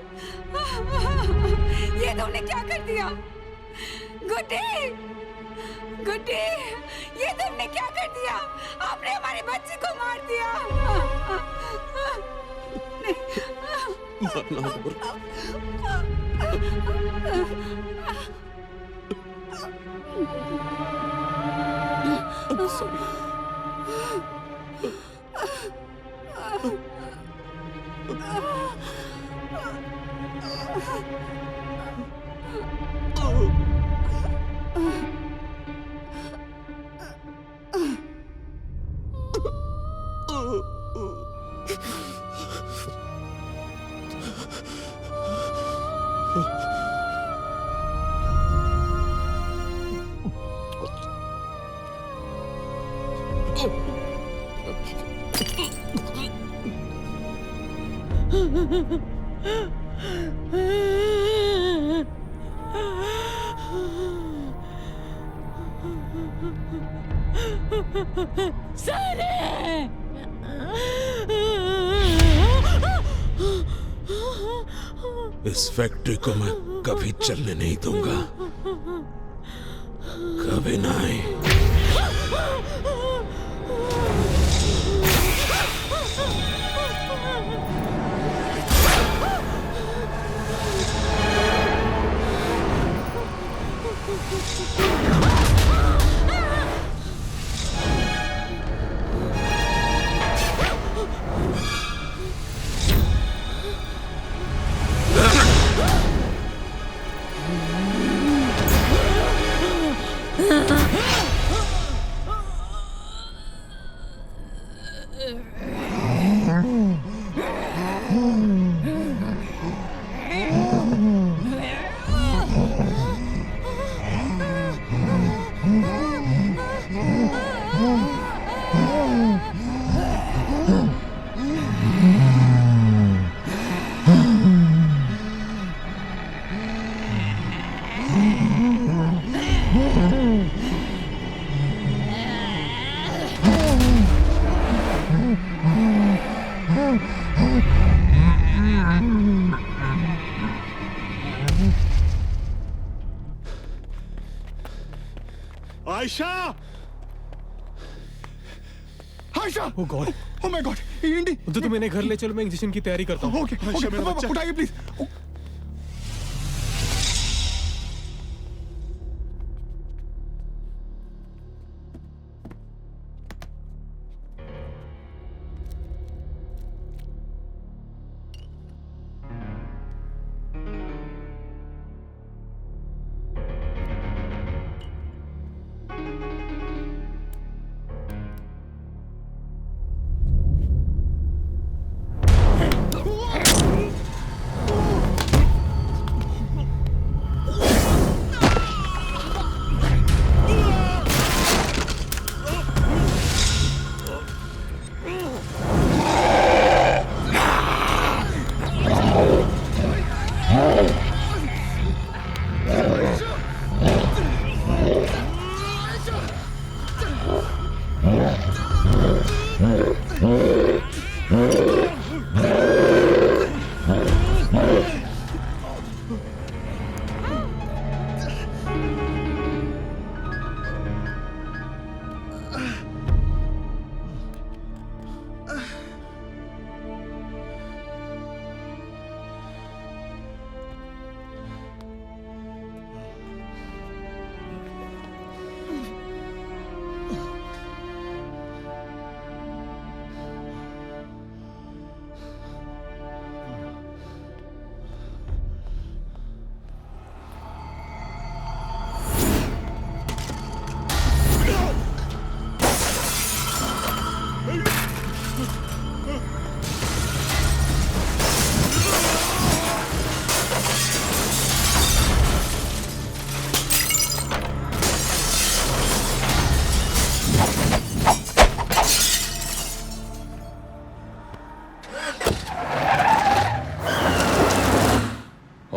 ये तुमने क्या कर दिया? गुड्डी! गुड्डी! ये तुमने क्या कर दिया? आपने हमारी बच्ची को मार दिया! मारना और I'm sorry. इस फैक्ट्री को मैं कभी चलने नहीं दूंगा, कभी नहीं। Ayesha! Ayesha! Oh god! Oh my god! इंडी! तो तुम इन्हें घर ले चलो, मैं इंजेक्शन की तैयारी करता हूँ। ओके, उठाइए प्लीज।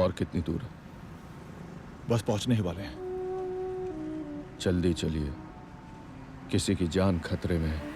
और कितनी दूर? बस पहुंचने ही वाले हैं। जल्दी चलिए, किसी की जान खतरे में है।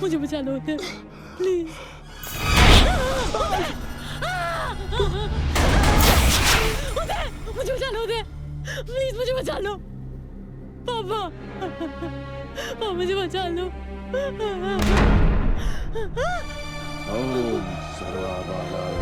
मुझे बचा लो उधर, प्लीज। मुझे बचा लो उधर, प्लीज मुझे बचा लो। पापा, पापा मुझे बचा लो। ओम सर्वाबालाय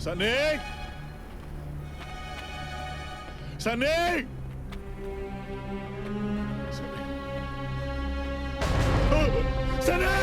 सनी, सनी, सनी,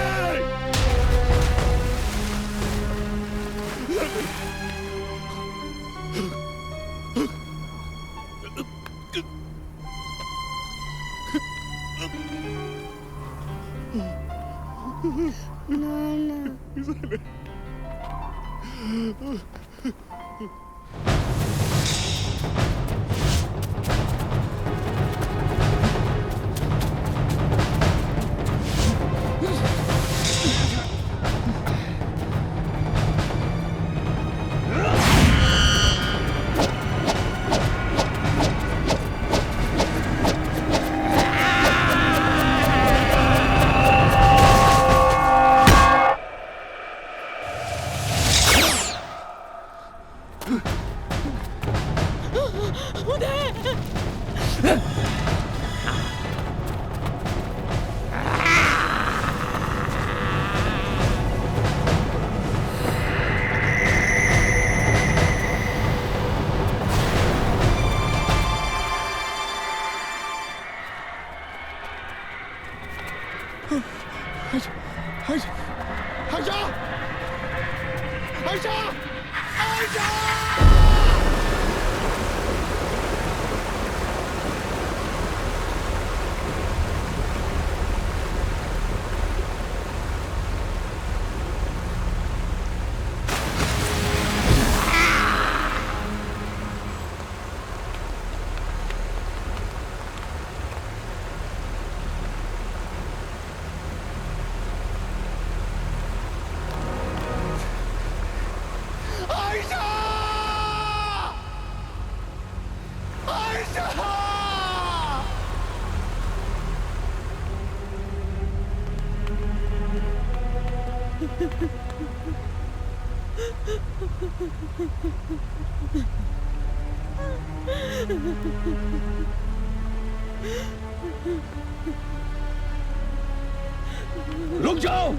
रुक जाओ,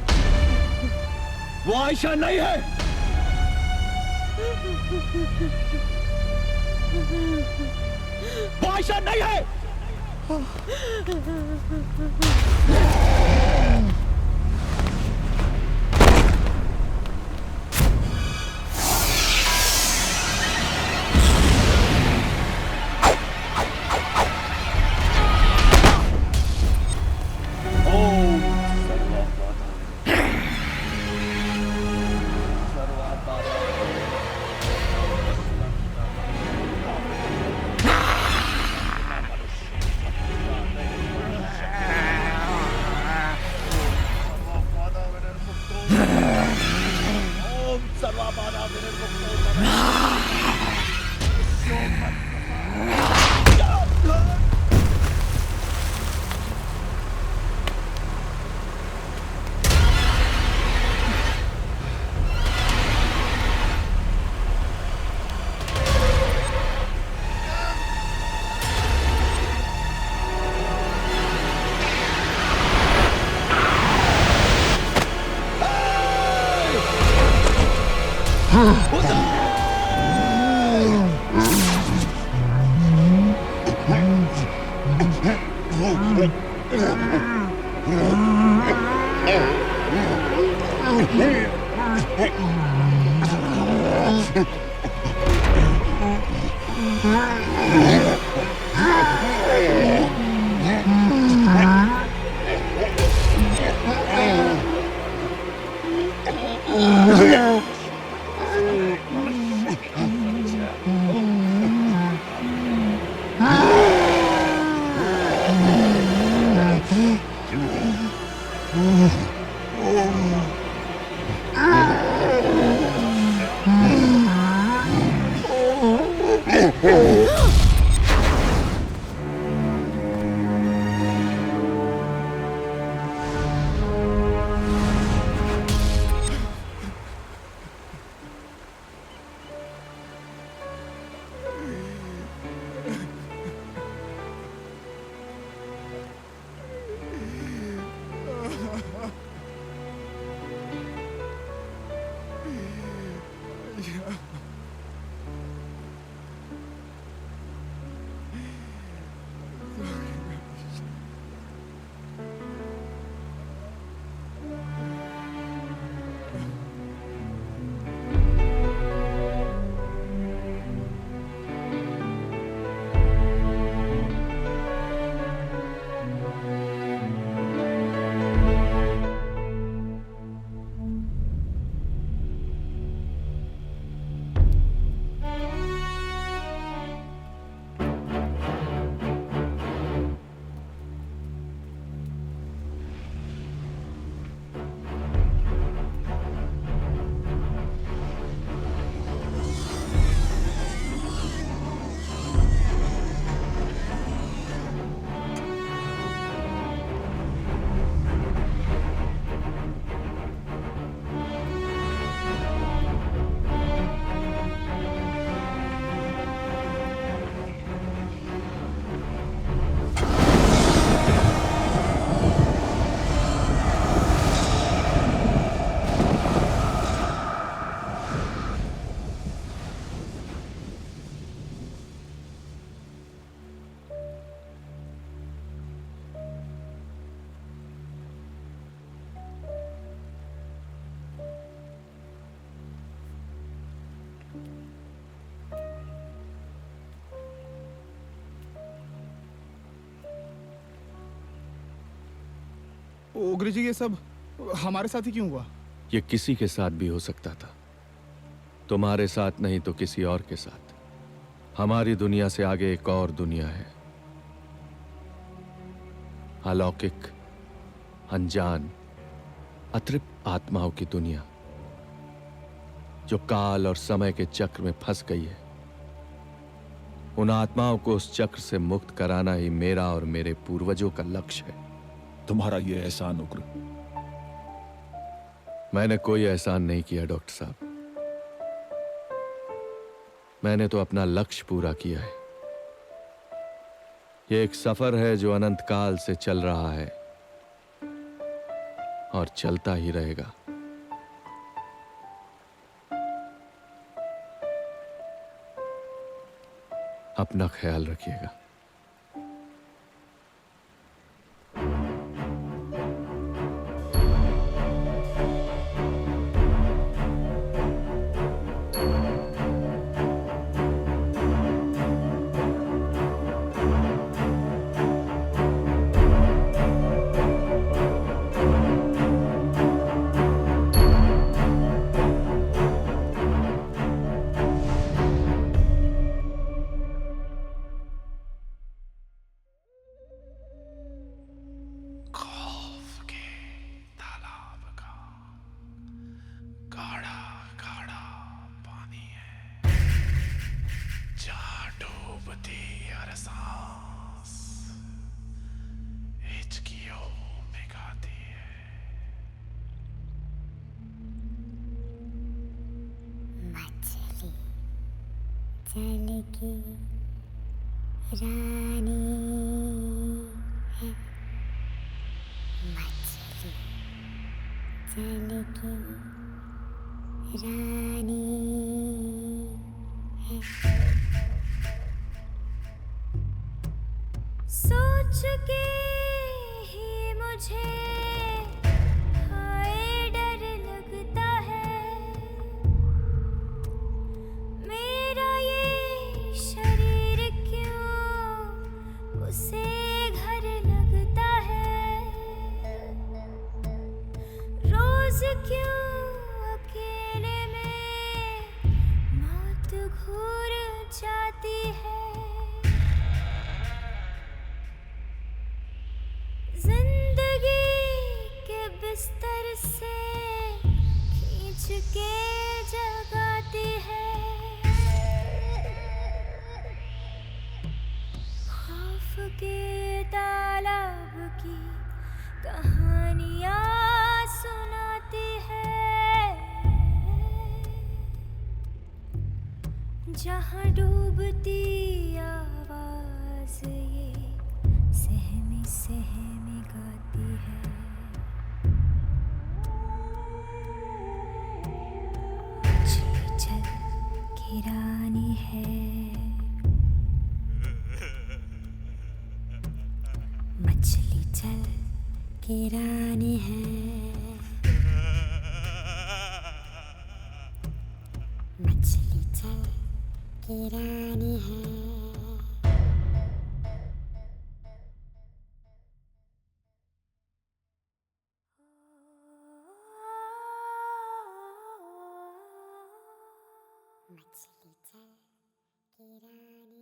वो आयशा नहीं है। वो आयशा नहीं है। ओगरी जी, ये सब हमारे साथ ही क्यों हुआ? ये किसी के साथ भी हो सकता था, तुम्हारे साथ नहीं तो किसी और के साथ। हमारी दुनिया से आगे एक और दुनिया है, अलौकिक, अनजान, अतृप्त आत्माओं की दुनिया, जो काल और समय के चक्र में फंस गई है। उन आत्माओं को उस चक्र से मुक्त कराना ही मेरा और मेरे पूर्वजों का लक्ष्य है। तुम्हारा ये एहसान उग्र। मैंने कोई एहसान नहीं किया डॉक्टर साहब, मैंने तो अपना लक्ष्य पूरा किया है। ये एक सफर है जो अनंत काल से चल रहा है, और चलता ही रहेगा। अपना ख्याल रखिएगा। गाढ़ा गाढ़ा पानी है जहाँ डूबती हर सांस हिचकियों में गाती है। मछली जल की रानी है, मछली जल की रानी है। सोच के ही मुझे हाय डर लगता है, मेरा ये शरीर क्यों उसे घर लगता है, रोज क्यों अकेले में मौत घूर जाती है। जिंदगी के बिस्तर से खींच के जगाती है, खौफ के तालाब की कहानियाँ सुनाती है, जहाँ डूबती आवाज ये सहमी सहमी गाती है। मछली जल की रानी है, मछली जल की रानी है, मछली जल की रानी है। मछली जल की रानी